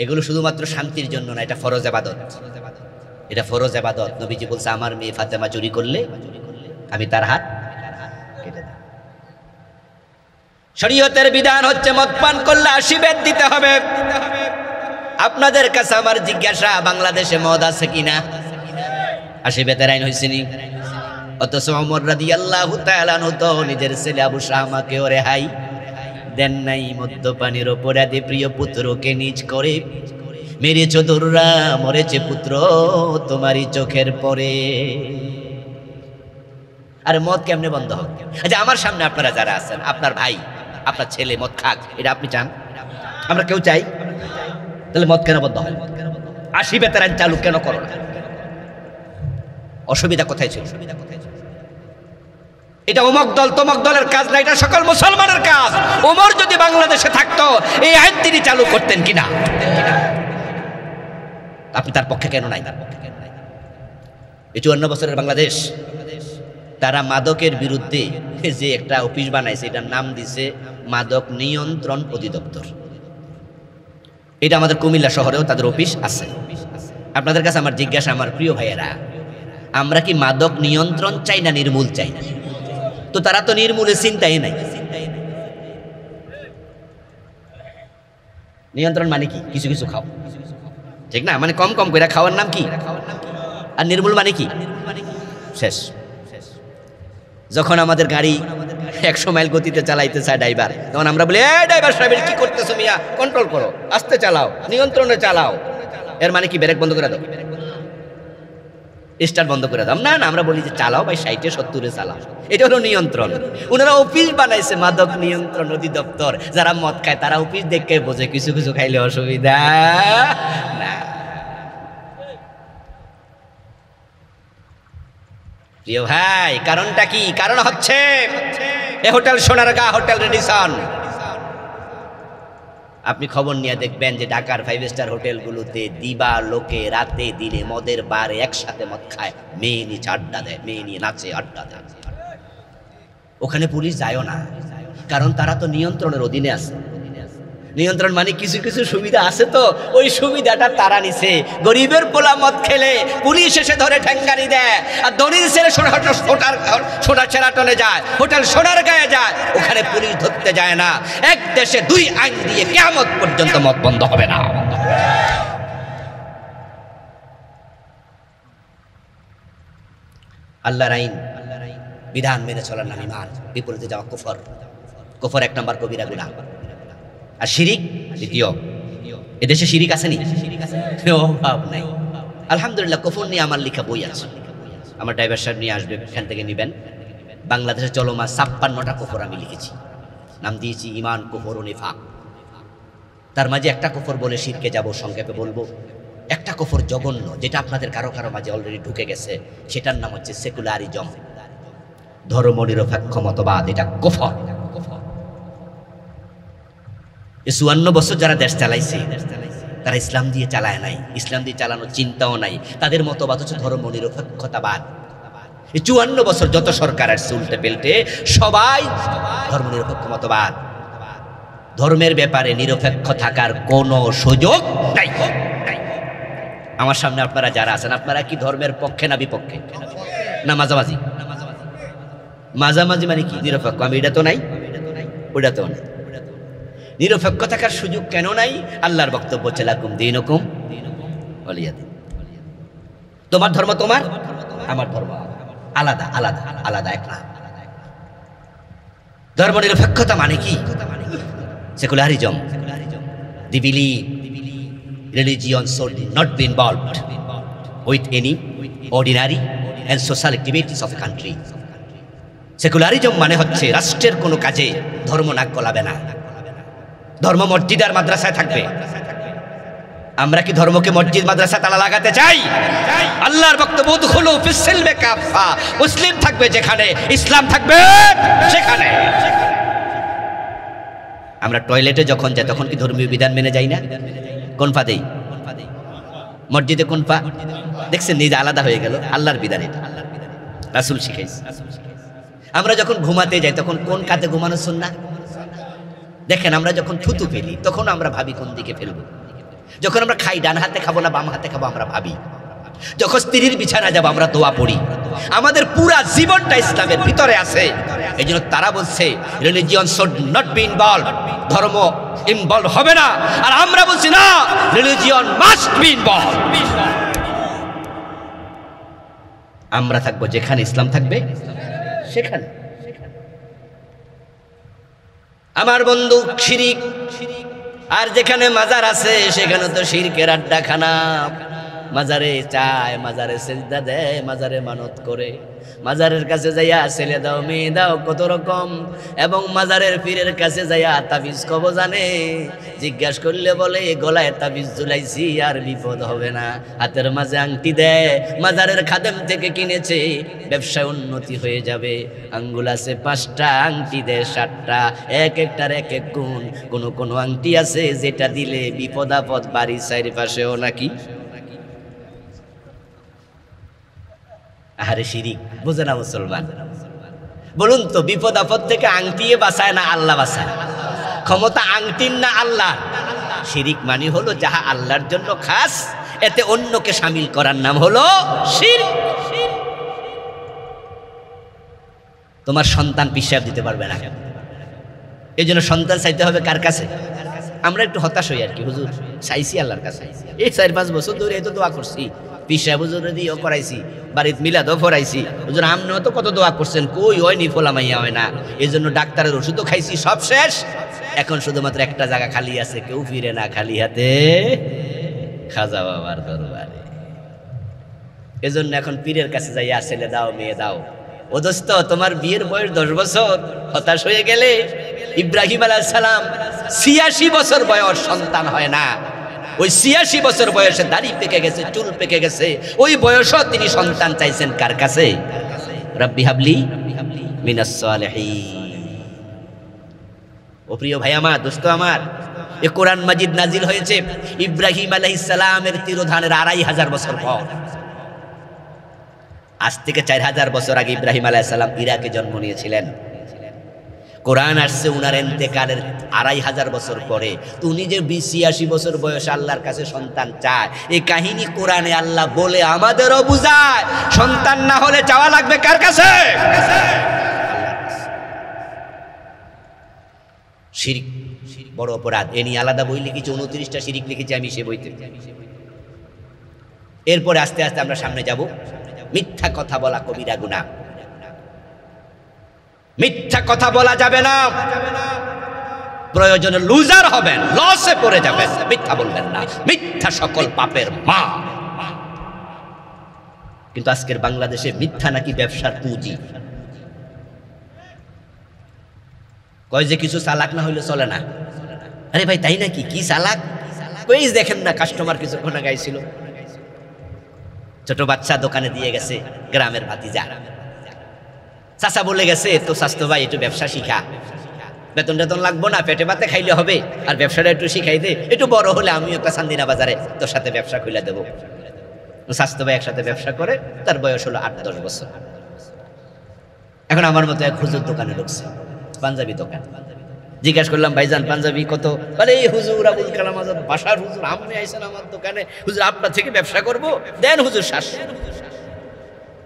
এগুলো শুধুমাত্র শান্তির জন্য না, এটা ফরজ ইবাদত, এটা ফরজ ইবাদত। নবীজি বলছে আমার মেয়ে ফাতেমা চুরি করলে আমি তার হাত কেটে দেব। শরীয়তের বিধান হচ্ছে মদ পান করলে 80 বেত দিতে হবে। আপনাদের কাছে আমার জিজ্ঞাসা, বাংলাদেশে মদ আছে কিনা? 80 বেতের আইন হয়েছে নি? অথচ ওমর রাদিয়াল্লাহু তাআলা আনহু তো নিজের ছেলে আবু শামাকেও রেহাই দেন নাই। মদ্যপানের অপরাধে প্রিয় পুত্রকে নিজ করে মেরেছ দৌড়া, মরেছে পুত্র তোমারই চোখের পরে। আরে মদ কেমনে বন্ধ হবে? আচ্ছা, আমার সামনে আপনারা যারা আছেন, আপনার ভাই আপনার ছেলে মদ খাক, এটা আপনি চান? আমরা কেউ চাই? তাহলে মদ কেন বন্ধ হয়? 80 বেতের আইন চালু কেন করো না? অসুবিধা কোথায় ছিল? এটা অমুক দল তমুক দলের কাজ না, এটা সকল মুসলমানের কাজ। ওমর যদি বাংলাদেশে থাকতো এই আইন তিনি চালু করতেন কিনা? আপনি তার পক্ষে কেন নাই? তার পক্ষে কেন নাই? 54 বছরের বাংলাদেশ, তারা মাদকের বিরুদ্ধে যে একটা অফিস বানাইছে, এটার নাম দিছে মাদক নিয়ন্ত্রণ অধিদপ্তর। এটা আমাদের কুমিল্লা শহরেও তাদের অফিস আছে। আপনাদের কাছে আমার জিজ্ঞাসা, আমার প্রিয় ভাইয়েরা, আমরা কি মাদক নিয়ন্ত্রণ চাই না নির্মূল চাই? না তো তারা তো নির্মূলের চিন্তাই নাই। নিয়ন্ত্রণ মানে কি? কিছু কিছু খাও, ঠিক না? মানে কম কম করে খাওয়ার নাম কি? আর নির্মূল মানে কি? শেষ। যখন আমাদের গাড়ি 100 মাইল গতিতে চালাইতে চায় ড্রাইভার, তখন আমরা বলি, এই ড্রাইভার সাহেব কি করতেছো মিয়া, কন্ট্রোল করো, আস্তে চালাও, নিয়ন্ত্রণে চালাও। এর মানে কি? ব্রেক বন্ধ করে দাও, স্টার্ট বন্ধ করে দাও। না না, আমরা বলি যে চালাও ভাই, 60 70 চালাও। এটা হলো নিয়ন্ত্রণ। ওনারা অফিস বানাইছে মাদক নিয়ন্ত্রণ অধিদপ্তর। যারা মদ খায় তারা অফিস দেখে বোঝে, কিছু কিছু খাইলে অসুবিধা না। প্রিয় ভাই, কারণটা কি? কারণ হচ্ছে এ হোটেল সোনারগাঁ, হোটেল রেডিসন। আপনি খবর নিয়ে দেখবেন যে ঢাকার 5 স্টার হোটেলগুলোতে দিবা লোকে রাতে দিনে মদের বারে একসাথে মদ খায়, মেয়ে নিয়ে আড্ডা দেয়, মেয়ে নিয়ে নাচে, আড্ডা দেয়। ওখানে পুলিশ যায়ও না, কারণ তারা তো নিয়ন্ত্রণের অধীনে আছে। নিয়ন্ত্রণ মানে কিছু কিছু সুবিধা আছে, তো ওই সুবিধাটা তারা নিছে। গরিবের পোলা মদ খেলে পুলিশ এসে ধরে ঠ্যাঙ্গানি দেয়, আর ধনীর ছেলে সোনার চেরাটনে যায়, হোটেল সোনারগাঁয়ে যায়, ওখানে পুলিশ ধরতে যায় না। এক দেশে 2 আইন দিয়ে কিয়ামত পর্যন্ত মদ বন্ধ হবে না। আল্লাহর আইন বিধান মেনে চলার নাম ঈমান, বিপরীতে যাওয়া কুফর। কুফর 1 নম্বর কবিরা গুনাহ। আর শিরিক দ্বিতীয়। এদেশে শিরিক আসেনি? অভাব নাই। আলহামদুলিল্লাহ, কুফর নিয়ে আমার লেখা বই আছে, আমার ড্রাইভার সাহেব নিয়ে আসবে, এখান থেকে নেবেন। বাংলাদেশে চলমান 56টা কুফর আমি লিখেছি, নাম দিয়েছি ঈমান, কুফর ও নিফাক। তার মাঝে একটা কুফর বলে শিরকে যাব, সংক্ষেপে বলবো। একটা কুফর জঘন্য, যেটা আপনাদের কারো কারো মাঝে অলরেডি ঢুকে গেছে, সেটার নাম হচ্ছে সেকুলারিজম, ধর্ম নিরপেক্ষ মতবাদ। এটা কুফর। 54 বছর যারা দেশ চালাইছে তারা ইসলাম দিয়ে চালায় নাই, ইসলাম দিয়ে চালানোর চিন্তাও নাই। তাদের মতবাদ হচ্ছে ধর্ম নিরপেক্ষতাবাদ। 54 বছর যত সরকার আসছে উল্টে পেল্টে, সবাই ধর্ম নিরপেক্ষ মতবাদ। ধর্মের ব্যাপারে নিরপেক্ষ থাকার কোনো সুযোগ নাই। আমার সামনে আপনারা যারা আছেন, আপনারা কি ধর্মের পক্ষে না বিপক্ষে না মাঝামাঝি? মাঝামাঝি মানে কি? নিরপেক্ষ। আমি এটা তো নাই, ওটা তো নাই। নিরপেক্ষ থাকার সুযোগ কেন নাই? আল্লাহর বক্তব্য হচ্ছে লাকুম দীনুকুম ওয়ালিয়া দিন। তোমার ধর্ম তোমার, আমার ধর্ম আলাদা আলাদা আলাদা, এক না। ধর্ম নিরপেক্ষতা মানে কি? Secularism. They believe religion should not be involved with any ordinary and social activities of a country. Secularism মানে হচ্ছে রাষ্ট্রের কোনো কাজে ধর্ম নাক গলাবে না। ধর্ম মসজিদ আর মাদ্রাসায় থাকবে। আমরা কি ধর্মকে মসজিদ মাদ্রাসা তালা লাগাতে চাই? আল্লাহর বক্তব্য উদখুলু ফিস সিলমি কাফা। মুসলিম থাকবে যেখানে, ইসলাম থাকবে সেখানে। আমরা টয়লেটে যখন যাই তখন কি ধর্মীয় বিধান মেনে যাই না? কোন পা দেই? মসজিদে কোন পা? দেখছেন নিজে আলাদা হয়ে গেল। আল্লাহর বিধান এটা, রাসূল শিখাইছে। আমরা যখন ঘুমাতে যাই তখন কোন কাতে ঘুমানো সুন্নাহ? দেখেন আমরা যখন থুতু ফেলি তখন আমরা ভাবি কোন দিকে ফেলবো। যখন আমরা খাই ডান হাতে খাবো না বাম হাতে খাবো আমরা ভাবি। যখন স্ত্রীর বিছানা যাবো আমরা দোয়া পড়ি। আমাদের পুরা জীবনটা ইসলামের ভিতরে আছে। এই জন্য তারা বলছে religion should not be involve, ধর্ম ইনভলভ হবে না। আর আমরা বলছি না, রিলিজিয়ন মাস্ট বি ইনভলভ। আমরা থাকবো যেখানে ইসলাম থাকবে সেখানে। আমার বন্ধু শিরিক, আর যেখানে মাজার আছে সেখানে তো শিরকের আড্ডাখানা। মাজারে চায়, মাজারে সেজদা দেয়, মাজারে মানত করে, মাজারের কাছে যাইয়া ছেলে দাও মেয়ে দাও কত রকম, এবং মাজারের পীরের কাছে যাইয়া তাবিজ কব জানে। জিজ্ঞাসা করলে বলে গলায় তাবিজ ঝুলাইছি আর বিপদ হবে না। হাতের মাঝে আংটি দেয়, মাজারের খাদেম থেকে কিনেছে, ব্যবসায় উন্নতি হয়ে যাবে। আঙ্গুল আছে 5টা, আংটি দেয় 7টা, এক একটার এক এক গুণ। কোন আংটি আছে যেটা দিলে বিপদ আপদ বাড়ির চারিপাশেও নাকি। আরে শিরিক বুঝে না মুসলমান। বলুন তো, বিপদ আপদ থেকে আংটি বাঁচায় না আল্লাহ বাঁচায়? ক্ষমতা আংটির না আল্লাহ? শিরিক মানে হলো যাহা আল্লাহর জন্য খাস, এতে অন্যকে শামিল করার নাম হলো শিরক। তোমার সন্তান পিশাব দিতে পারবে না, এই জন্য সন্তান চাইতে হবে কার কাছে? আমরা একটু হতাশ হই আর কি, হুজুর চাইছি আল্লাহর কাছে, এই 4-5 বছর ধরে এত দোয়া করছি, পিশাব হুজুর দিয়েও করাইছি, বাড়িতে মিলাদও ফরাইছি, হুজুর আমনেও তো কত দোয়া করছেন, কই হয়নি, ফোলামাইয়া হয় না। এই জন্য ডাক্তারের ওষুধও খাইছি, সব শেষ। এখন শুধুমাত্র একটা জায়গা খালি আছে, কেউ ফিরে না খালি হাতে খাজা বাবার দরবারে। এজন্য এখন পীরের কাছে যাইয়া ছেলে দাও মেয়ে দাও। ও দোস্ত, তোমার বিয়ের বয়স 10 বছর, হতাশ হয়ে গেলে। ইব্রাহিম আলাইহিস সালাম 86 বছর বয়স, সন্তান হয় না। ওই 86 বছর বয়সে দাড়ি পেকে গেছে, চুল পেকে গেছে, ওই বয়সও তিনি সন্তান চাইছেন কার কাছে? রাব্বি হাবলি মিনাস সালিহিন। ও প্রিয় ভাই আমার, দোস্ত আমার, এ কোরআন মাজিদ নাজিল হয়েছে ইব্রাহিম আলাইহিস সালামের তিরোধানের 2500 বছর পর। আজ থেকে 4000 বছর আগে ইব্রাহিম আলাইহিস সালাম ইরাকে জন্ম নিয়েছিলেন। কোরআন আসছে উনার ইন্তেকালের 2500 বছর পরে। তো উনি যে 86 বছর বয়সে আল্লাহর কাছে সন্তান চায়, এই কাহিনী কোরআনে আল্লাহ বলে আমাদেরও বুঝায়, সন্তান না হলে চাওয়া লাগবে কার কাছে? শিরক বড় অপরাধ। এ নিয়ে আলাদা বই লিখেছি, 29টা শিরক লিখেছি আমি সে বইতে। এরপরে আস্তে আস্তে আমরা সামনে যাব। মিথ্যা কথা বলা কবিরা গুনাহ। মিথ্যা কথা বলা যাবে না, প্রয়োজনে লুজার হবেন, লসে পড়ে যাবেন, মিথ্যা বলবেন না। মিথ্যা সকল পাপের মা। কিন্তু আজকের বাংলাদেশে মিথ্যা নাকি ব্যবসার পুঁজি। কয় যে কিছু চালাক না হইলে চলে না। আরে ভাই তাই নাকি? কি চালাক? কই দেখেন না, কাস্টমার কিছুক্ষণ আগে ছিল, ছোট বাচ্চা দোকানে দিয়ে গেছে, গ্রামের ভাতিজা। চাচা বলে গেছে, তো স্বাস্থ্য ভাই একটু ব্যবসা শিখা, বেতন টেতন লাগবো না, পেটে ভাতে খাইলে হবে, আর ব্যবসাটা একটু শিখাই দে, একটু বড় হলে আমি একটা চান্দিনা বাজারে তোর সাথে ব্যবসা খুলে দেবো। স্বাস্থ্য ভাই একসাথে ব্যবসা করে, তার বয়স হলো 8-10 বছর। এখন আমার মতো এক হুজুর দোকানে ঢুকছে, পাঞ্জাবি দোকান। জিজ্ঞাসা করলাম, ভাইজান পাঞ্জাবি কত? বলে এই হুজুর আবুল কালাম আজাদ বাসার হুজুর, আপনি আইছেন আমার দোকানে, হুজুর আপনার থেকে ব্যবসা করবো, দেন হুজুর 700।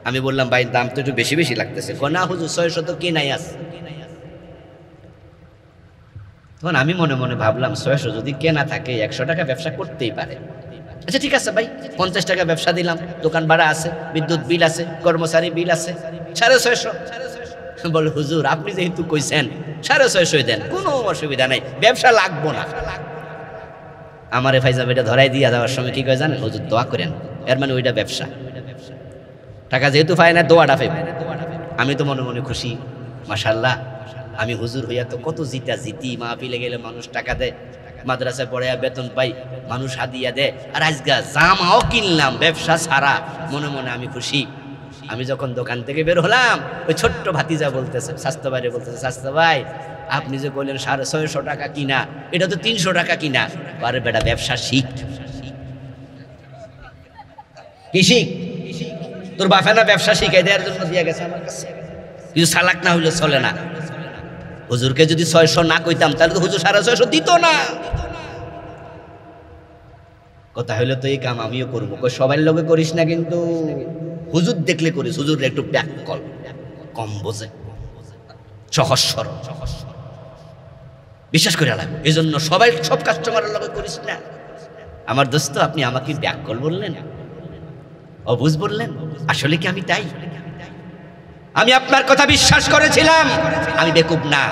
আমি বললাম, ভাই দাম তো একটু বেশি বেশি লাগতেছে। না হুজুর 600 তো কি নাই আছে। তখন আমি মনে মনে ভাবলাম, 600 যদি কেনা থাকে 100 টাকা ব্যবসা করতেই পারে। আচ্ছা ঠিক আছে ভাই, 50 টাকা ব্যবসা দিলাম, দোকান ভাড়া আছে, বিদ্যুৎ বিল আছে, কর্মচারী বিল আছে, 650। বলে হুজুর আপনি যেহেতু কইছেন 650 দেন, কোনো অসুবিধা নাই, ব্যবসা লাগবো না। আমারে ভাইজান এটা ধরাই দিয়া যাওয়ার সময় কি কয় জানেন? হুজুর দোয়া করেন। এর মানে ওইটা ব্যবসা, টাকা যেহেতু পায় না দোয়াটা পাইবে। আমি তো মনে মনে খুশি, মাশাআল্লাহ, আমি হুজুর হইয়া তো কত জিতি, মাহফিলে গেলে মানুষ টাকা দেয়, মাদ্রাসায় পড়ে বেতন পাই, মানুষ হাদিয়া দেয়, আর আজকে জামাও কিনলাম ব্যবসা ছাড়া। মনে মনে আমি খুশি। আমি যখন দোকান থেকে বের হলাম, ওই ছোট্ট ভাতিজা বলতেছে, স্বাস্থ্য ভাইরে বলতেছে, স্বাস্থ্য ভাই আপনি যে বললেন 650 টাকা কিনা, এটা তো 300 টাকা কিনা। আরে বেটা ব্যবসা শিখ, কি শিখ? তোর বাপে না ব্যবসা শিখাই দেওয়ার জন্য দিয়ে গেছে আমার কাছে, কিছু সালাক না হইলে চলে না। হুজুরকে যদি 600 না কইতাম তাহলে তো হুজুর 650 দিত না। কথা হইলো তো এই কাম আমিও করবো, সবাই লোকে করিস না, কিন্তু হুজুর দেখলে করিস। হুজুর একটু ব্যাককল কম বোঝে, সহজ সরল, বিশ্বাস করে লাগবে। এই জন্য সবাই সব কাস্টমারের লোকে করিস না। আমার দোস্ত, আপনি আমাকে ব্যাককল বললেন, অবুঝ বললেন, আসলে কি আমি তাই? আমি আপনার কথা বিশ্বাস করেছিলাম, আমি বেকুব না,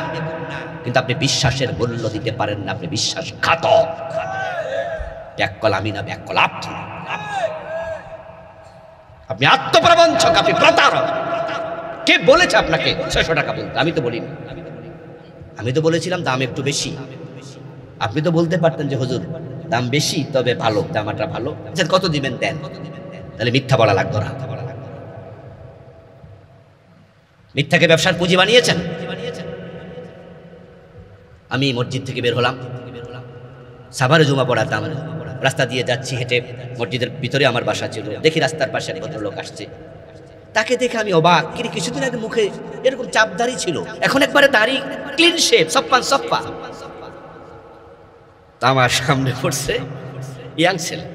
কিন্তু আপনি বিশ্বাসের মূল্য দিতে পারেন না, আপনি বিশ্বাসঘাতক। ব্যাককল আমি না, ব্যাককল আপনি। আপনি আত্মপ্রবঞ্চক, আপনি প্রতারক। কে বলেছে আপনাকে 600 টাকা বলতে? আমি তো বলিনি। আমি তো বলেছিলাম দাম একটু বেশি। আপনি তো বলতে পারতেন যে হুজুর দাম বেশি, তবে ভালো, জামাটা ভালো। আচ্ছা কত দিবেন দেন, তাহলে মিথ্যা বলা লাগতো না। মিথ্যাকে ব্যবসার পুঁজি বানিয়েছেন। আমি মসজিদ থেকে বের হলাম, সাভারে জুমা পড়াতাম, রাস্তা দিয়ে যাচ্ছি হেঁটে, মসজিদের ভিতরে আমার বাসা ছিল। দেখি রাস্তার পাশে এক ভদ্রলোক আসছে, তাকে দেখে আমি অবাক। কিছুদিন আগে মুখে এরকম চাপ দাড়ি ছিল, এখন একবারে দাড়ি ক্লিন শেভ, সপ্পান সপ্পা। আমার সামনে পড়ছে ইয়াং ছেলে,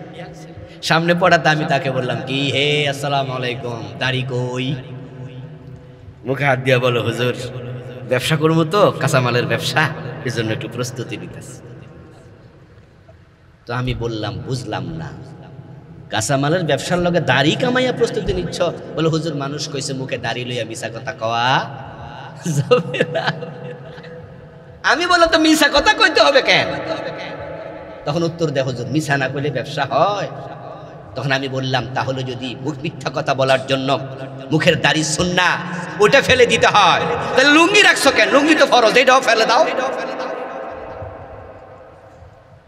সামনে পড়াতে আমি তাকে বললাম, কি হে আসসালামু আলাইকুম, দাড়ি কই? মুখে হাত দিয়া বলো, হুজুর ব্যবসা করবো তো, কাঁচামালের ব্যবসা, এই জন্য একটু প্রস্তুতি নিতেছি। তো আমি বললাম, বুঝলাম না, কাঁচামালের ব্যবসার লগে দাড়ি কামাইয়া প্রস্তুতি নিচ্ছ? বলে, হুজুর মানুষ কইছে মুখে দাড়ি লইয়া মিছা কথা কওয়া যাবে না। আমি বললাম, তো মিছা কথা কইতে হবে কেন? তখন উত্তর দেয়, হুজুর মিছা না কইলে ব্যবসা হয়। তখন আমি বললাম, তাহলে যদি মিথ্যা কথা বলার জন্য মুখের দাড়ি সুন্নাহ, ওটা ফেলে দিতে হয়, তাহলে লুঙ্গি রাখছো কেন? লুঙ্গি তো ফরজ, এটাও ফেলে দাও।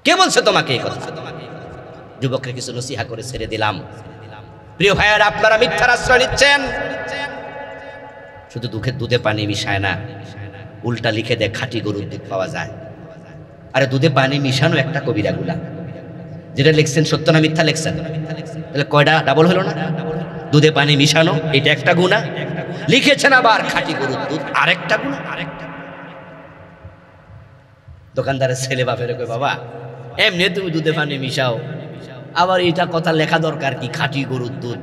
কে বলছে তোমাকে এই কথা? যুবককে কিছু নসিহা করে ছেড়ে দিলাম। প্রিয় ভাইয়েরা, আপনারা মিথ্যার আশ্রয় নিচ্ছেন। শুধু দুধে পানি মিশায় না, উল্টা লিখে দেয় খাঁটি গরুর দুধ পাওয়া যায়। আরে দুধে পানি মিশানো একটা কবিরা গুলা, যেটা লিখছেন সত্য না মিথ্যা লিখছেন, তাহলে কয়টা ডাবল হলো না? দুধে পানি মিশানো এটা একটা গুনাহ, লিখেছেন আবার খাঁটি গরুর দুধ আরেকটা গুনাহ। দোকানদারের ছেলে বাপের কই, বাবা এমনি তুমি দুধে পানি মিশাও, আবার এটা কথা লেখা দরকার কি খাঁটি গরুর দুধ?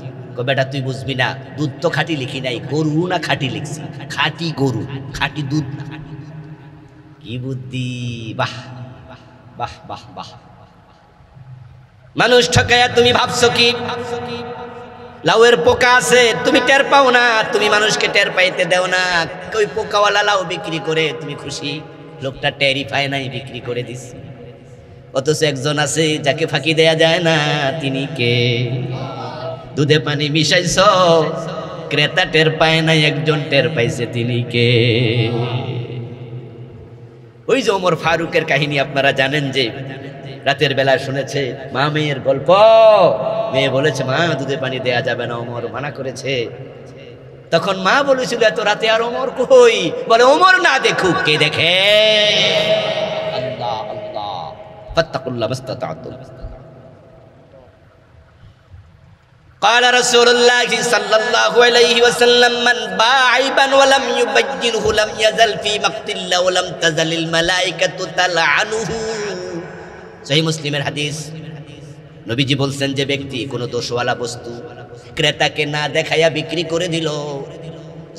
বেটা তুই বুঝবি না, দুধ তো খাঁটি লিখি নাই, গরু না খাঁটি লিখছি, খাঁটি গরু, খাঁটি দুধ না। কি বুদ্ধি! বাহ বাহ বাহ বাহ! মানুষ ঠকাইয়া তুমি ভাবছো কি লাউয়ের পোকা আছে তুমি টের পাও না, তুমি মানুষকে টের পাইতে দেও না। ওই পোকাওয়ালা লাউ বিক্রি করে তুমি খুশি, লোকটা টেরই পায় নাই, বিক্রি করে দিচ্ছে। অথচ একজন আছে যাকে ফাঁকি দেয়া যায় না, তিনি কে? দুধে পানি মিশাইছ, ক্রেতা টের পায় নাই, একজন টের পাইছে, তিনি কে? ওই যে ওমর ফারুকের কাহিনী আপনারা জানেন, যে রাতের বেলায় শুনেছে মা মেয়ের গল্প। মেয়ে বলেছে, মা দুধে পানি দেয়া যাবে না, ওমর মানা করেছে। তখন মা বলেছিল, এত রাতে আর ওমর কই? বলে, ওমর না দেখুক, কে দেখে? আল্লাহ আল্লাহ, ফাত্তাকুল্লাহ মাস্তাতাতুম। قال رسول الله صلى الله عليه وسلم من باع عيبا ولم يبينه لم يزل في مقت الله ولم تزل الملائكة تلعنه। সহিহ মুসলিমের হাদিস। নবীজি বলছেন, যে ব্যক্তি কোনো দোষওয়ালা বস্তু ক্রেতাকে না দেখাইয়া বিক্রি করে দিল,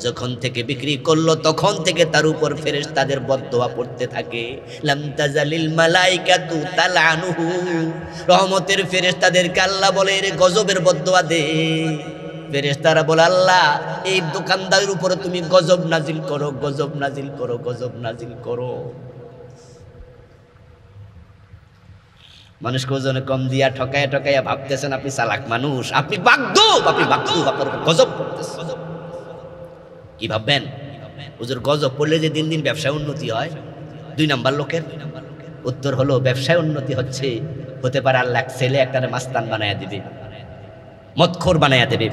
যখন থেকে বিক্রি করলো তখন থেকে তার উপর ফেরেশতাদের বদদোয়া পড়তে থাকে। লাম তাজালিল মালাইকাতু তালানুহু, রহমতের ফেরেশতাদেরকে আল্লাহ বলে এর গজবের বদদোয়া দে। ফেরেশতারা বলে, আল্লাহ এই দোকানদারের উপরে তুমি গজব নাজিল করো, গজব নাজিল করো, গজব নাজিল করো। মানুষকে ওজনে কম দিয়া ঠকাইয়া ঠকাইয়া ভাবতেছেন আপনি চালাক মানুষ, আপনি বাগদুব, আপনি বাগদুব, আপনার গজব করতেছেন। কি ভাববেন? হুজুর গজব পড়লে যে দিন দিন ব্যবসায় উন্নতি হয়? 2 নাম্বার লোকের উত্তর হলো, ব্যবসায় উন্নতি হতে পারে আল্লাহ ছেলে একটা মাস্তান বানায় দিবে। মদখোর বানায়া দেবে,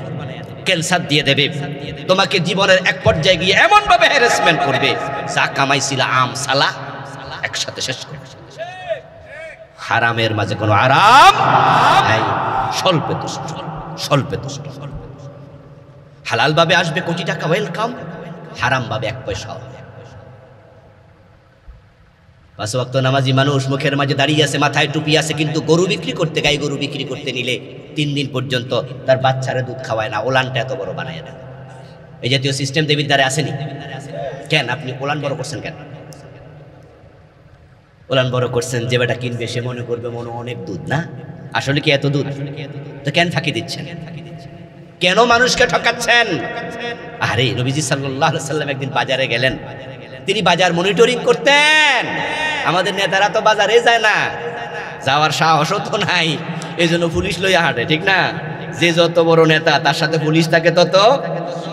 ক্যান্সার দিয়ে দেবে, তোমাকে জীবনের এক পর্যায়ে গিয়ে এমন ভাবে হ্যারাসমেন্ট করবে যা কামাইছিল আম সালা একসাথে শেষ করবে। হারামের মাঝে কোনো আরাম নাই, স্বল্পে তুষ্ট, স্বল্পে তুষ্ট। হালাল ভাবে আসবে কোটি টাকা ওয়েলকাম, হারাম ভাবে এক পয়সা। পাঁচ ওয়াক্ত নামাজি মানুষ মুখের মাঝে দাঁড়িয়ে আছে, মাথায় টুপি আছে, কিন্তু গরু বিক্রি করতে, গাই গরু বিক্রি করতে নিলে 3 দিন পর্যন্ত তার বাচ্চারে দুধ খাওয়ায় না, ওলানটা এত বড় বানায় না। এই জাতীয় সিস্টেম দেবীর দ্বারা আসেনি কেন? আপনি ওলান বড় করছেন কেন? ওলান বড় করছেন, যে বেটা কিনবে সে মনে করবে মনে অনেক দুধ, না আসলে কি এত দুধ? তো কেন ফাঁকি দিচ্ছেন? কেন মানুষকে ঠকাচ্ছেন? আরে নবীজি সাল্লাল্লাহু আলাইহি সাল্লাম একদিন বাজারে গেলেন, তিনি বাজার মনিটরিং করতেন। আমাদের নেতারা তো বাজারে যায় না, যাওয়ার সাহস তো নাই, এই জন্য পুলিশ লইয়া হাঁটে, ঠিক না? যে যত বড় নেতা তার সাথে পুলিশ থাকে তত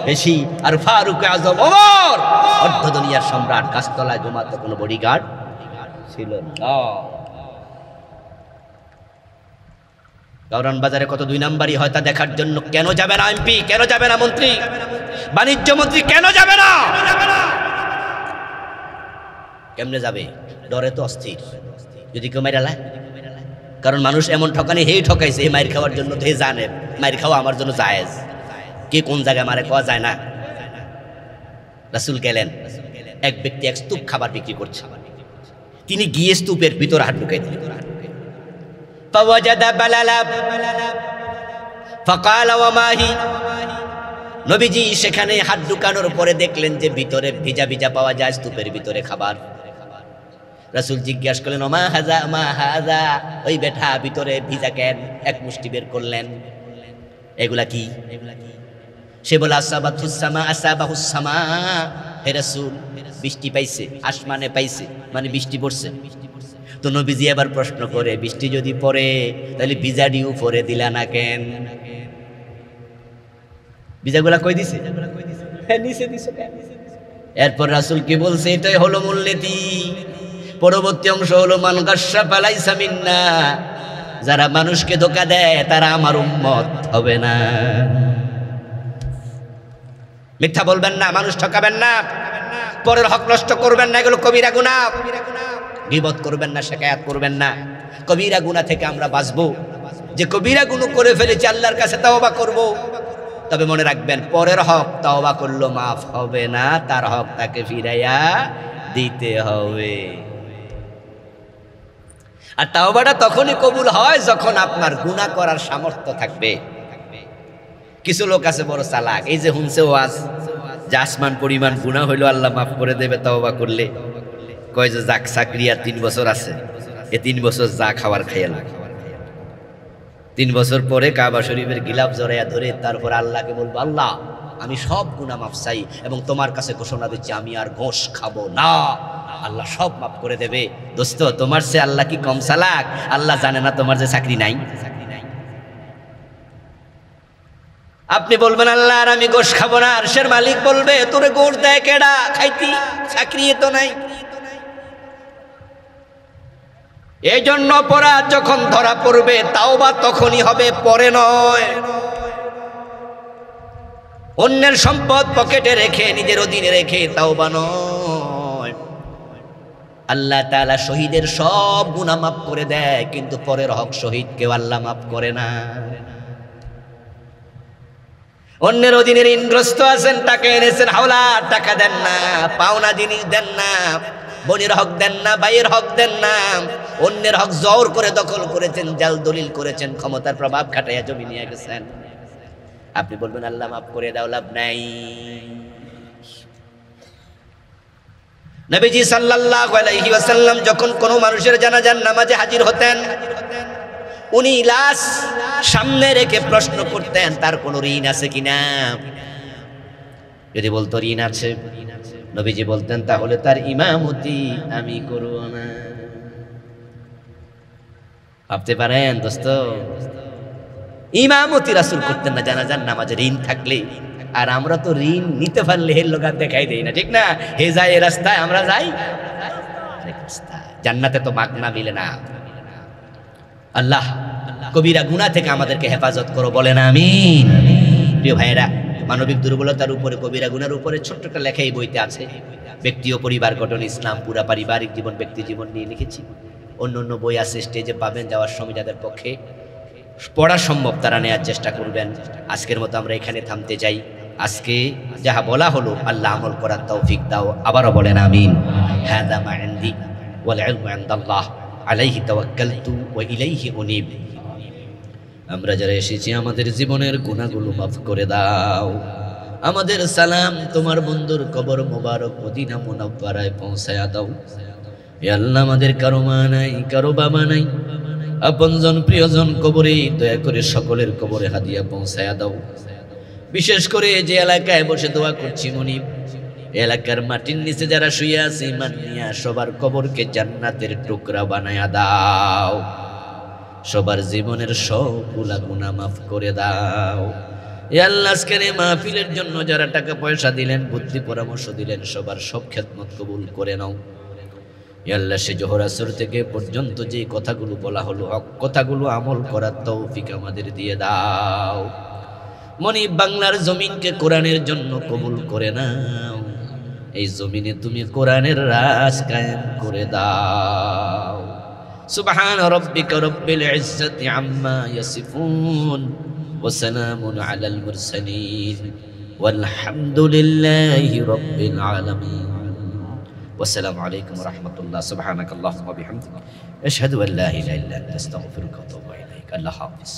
বেশি। আর ফারুক আজম ওমর অর্ধ দুনিয়ার সম্রাট, গাছতলায় জমাতে কোনো বডিগার্ড ছিল না। কারণ বাজারে কত 2 নাম্বারই হয় তা দেখার জন্য কেন যাবে না এমপি, কেন যাবে না মন্ত্রী, বাণিজ্য মন্ত্রী কেন যাবে না? কেমনে যাবে? ডরে তো অস্থির, যদি কেউ মাইরা লায়। কারণ মানুষ এমন ঠকানি, হেই ঠকাইছে, এই মাইর খাওয়ার জন্য তো হে জানে মাইর খাওয়া আমার জন্য জায়েজ। কে কোন জায়গায় মারে কোয়া যায় না। রাসূল গেলেন, এক ব্যক্তি এক স্তূপ খাবার বিক্রি করছে, তিনি গিয়ে স্তূপের ভিতর হাত ঢুকাই দিলেন। ফাওয়াজাদা বালালা ফাকালা ওয়া মাহি, নবীজি সেখানে হাত ঢুকানোর পরে দেখলেন যে ভিতরে ভিজা ভিজা পাওয়া যায় স্তূপের ভিতরে খাবার। রাসূল জিজ্ঞাসা করলেন, ওমা হাজা মা হাজা, ওই বেটা ভিতরে ভিজা কেন? এক মুষ্টি বের করলেন, এগুলা কি? সে বলে আসাবাতুস সামা, আসাবাহুস সামা, হে রাসূল বৃষ্টি পাইছে, আসমানে পাইছে, মানে বৃষ্টি পড়ছে। তো নবীজি আবার প্রশ্ন করে, বৃষ্টি যদি পড়ে তাহলে ভিজাডিও পরে দিলা না কেন? ভিজাগুলা কই দিছে? হ্যাঁ নিচে দিছে। এরপর রাসূল কি বলছে? এটাই হলো মূলনীতি। পরবর্তী অংশ হলো মান গাশশা ফালাইসা মিন্না, যারা মানুষকে ধোঁকা দেয় তারা আমার উম্মত হবে না। মিথ্যা বলবেন না, মানুষ ঠকাবেন না, পরের হক নষ্ট করবেন না, এগুলো কবিরা গুনাহ। গীবত করবেন না, শিকায়াত করবেন না। কবিরা গুনাহ থেকে আমরা বাঁচবো। যে কবিরা গুনাহ করে ফেলেছি আল্লাহর কাছে তওবা করব, তবে মনে রাখবেন পরের হক তওবা করলো মাফ হবে না, তার হক তাকে ফিরাইয়া দিতে হবে। আর তওবাটা তখনই কবুল হয় যখন আপনার গুনাহ করার সামর্থ্য থাকবে। কিছু লোক আছে বড় চালাক, এই যে হুনছে ওয়াজ যে আসমান পরিমাণ গুনাহ হইলো আল্লাহ মাফ করে দেবে তওবা করলে, কয় যে যাক চাকরি আর 3 বছর আছে, এ 3 বছর যা খাবার খাইয়া লাগে। 3 বছর পরে কাবা শরীফের গিলাফ জড়াইয়া ধরে তারপর আল্লাহকে বলবো, আল্লাহ আমি সব গুনাহ মাফ চাই এবং তোমার কাছে ঘোষণা দিচ্ছি আমি আর ঘোষ খাবো না। আল্লাহ সব মাফ করে দেবে। দোস্ত, তোমার সে আল্লাহ কি কম চালাক? আল্লাহ জানে না তোমার যে চাকরি নাই? আপনি বলবেন আল্লাহ আর আমি গোশ খাবো না, আরশের মালিক বলবে তোরে গোশ দেয় কেডা? খাইতি, চাকরি তো নাই। এই জন্য অপরাধ যখন ধরা পড়বে তাওবা তখনই হবে, পরে নয়। অন্যের সম্পদ পকেটে রেখে নিজের অধীনে রেখে তাওবা নয়। আল্লাহ তাআলা শহীদের সব গুনাহ মাফ করে দেয়, কিন্তু পরের হক শহীদ কেউ আল্লাহ মাফ করে না। অন্যের অধীনে ঋণগ্রস্ত আছেন, টাকা এনেছেন, হাওলা টাকা দেন না, পাওনা জিনিস দেন না, বোনের হক দেন না, ভাইয়ের হক দেন না, অন্যের হক জোর করে দখল করেছেন, জাল দলিল করেছেন, ক্ষমতার প্রভাব খাটাইয়া জমি নিয়ে গেছেন। আপনি বলবেন আল্লাহ মাফ করে দাও, লাভ নাই। নবীজি সাল্লাল্লাহু আলাইহি ওয়াসাল্লাম যখন কোনো মানুষের জানাজার নামাজে হাজির হতেন, উনি লাশ সামনে রেখে প্রশ্ন করতেন তার কোনো ঋণ আছে কিনা। যদি বলতো ঋণ আছে, নবীজি বলতেন তাহলে তার ইমামতি আমি করব না। ভাবতে পারেন দোস্ত, ইমামতি রাসূল করতেন না জানাজার নামাজে ঋণ থাকলে। আর আমরা তো ঋণ নিতে পারলে হের লোক দেখাই দেই না, ঠিক না? হে যায় এ রাস্তায়, আমরা যাই জান্নাতে তো মাগনা মিলে না। আল্লাহ কবিরা গুনাহ থেকে আমাদেরকে হেফাজত করো, বলেন আমিন। প্রিয় ভাইয়েরা, মানবিক দুর্বলতার উপরে, কবিরা গুনার উপরে ছোট্ট একটা লেখা এই বইতে আছে। ব্যক্তি ও পরিবার গঠন, ইসলাম, পুরা পারিবারিক জীবন, ব্যক্তি জীবন নিয়ে লিখেছি। অন্য অন্য বই আছে, স্টেজে পাবেন, যাওয়ার সময় যাদের পক্ষে পড়া সম্ভব তারা নেওয়ার চেষ্টা করবেন। আজকের মতো আমরা এখানে থামতে চাই। আজকে যাহা বলা হলো, আল্লাহ আমল করার তৌফিক দাও, আবারও বলেন আমিন। হাদা মা ইনদি ওয়াল ইলমু ইনদাল্লাহ আলাইহি তাওয়াক্কালতু ওয়া ইলাইহি উনীব। আমরা যারা এসেছি আমাদের জীবনের গুনাহগুলো মাফ করে দাও। আমাদের সালাম তোমার বন্ধুর কবর মোবারক মদিনা মুনাওয়ারায় পৌঁছায়া দাও। হে আল্লাহ, আমাদের কারো মা নাই, কারো বাবা নাই, আপনজন প্রিয়জন কবরে, দয়া করে সকলের কবরে হাদিয়া পৌঁছায়া দাও। বিশেষ করে যে এলাকায় বসে দোয়া করছি মনিব, এলাকার মাটির নিচে যারা শুয়ে আছে ইমান নিয়া, সবার কবরকে জান্নাতের টুকরা বানায়া দাও। সবার জীবনের সবগুলা গুনাহ মাফ করে দাও। এ আল্লাহ, আজকের এই মাহফিলের জন্য যারা টাকা পয়সা দিলেন, বুদ্ধি পরামর্শ দিলেন, সবার সব খেদমত কবুল করে নাও। এ আল্লাহ, সে জোহর আসর থেকে পর্যন্ত যে কথাগুলো বলা হলো, হক কথাগুলো আমল করার তৌফিক আমাদের দিয়ে দাও। মনিব, বাংলার জমিনকে কোরআনের জন্য কবুল করে নাও। এই জমিনে তুমি কোরআনের রাজ কায়েম করে দাও। সুবহান রাব্বিকা রাব্বিল ইজ্জাতি আম্মা ইয়াসিফুন ওয়া সালামুন আলাল মুরসালিন ওয়ালহামদুলিল্লাহি রাব্বিল আলামিন। ওয়াসসালামু আলাইকুম ওয়া রাহমাতুল্লাহ। সুবহানাকাল্লাহুম্মা ওয়া বিহামদিকা আশহাদু আল্লা ইলাহা ইল্লা আনতা আস্তাগফিরুকা ওয়া আতুবু ইলাইক। আল্লাহ হাফেজ।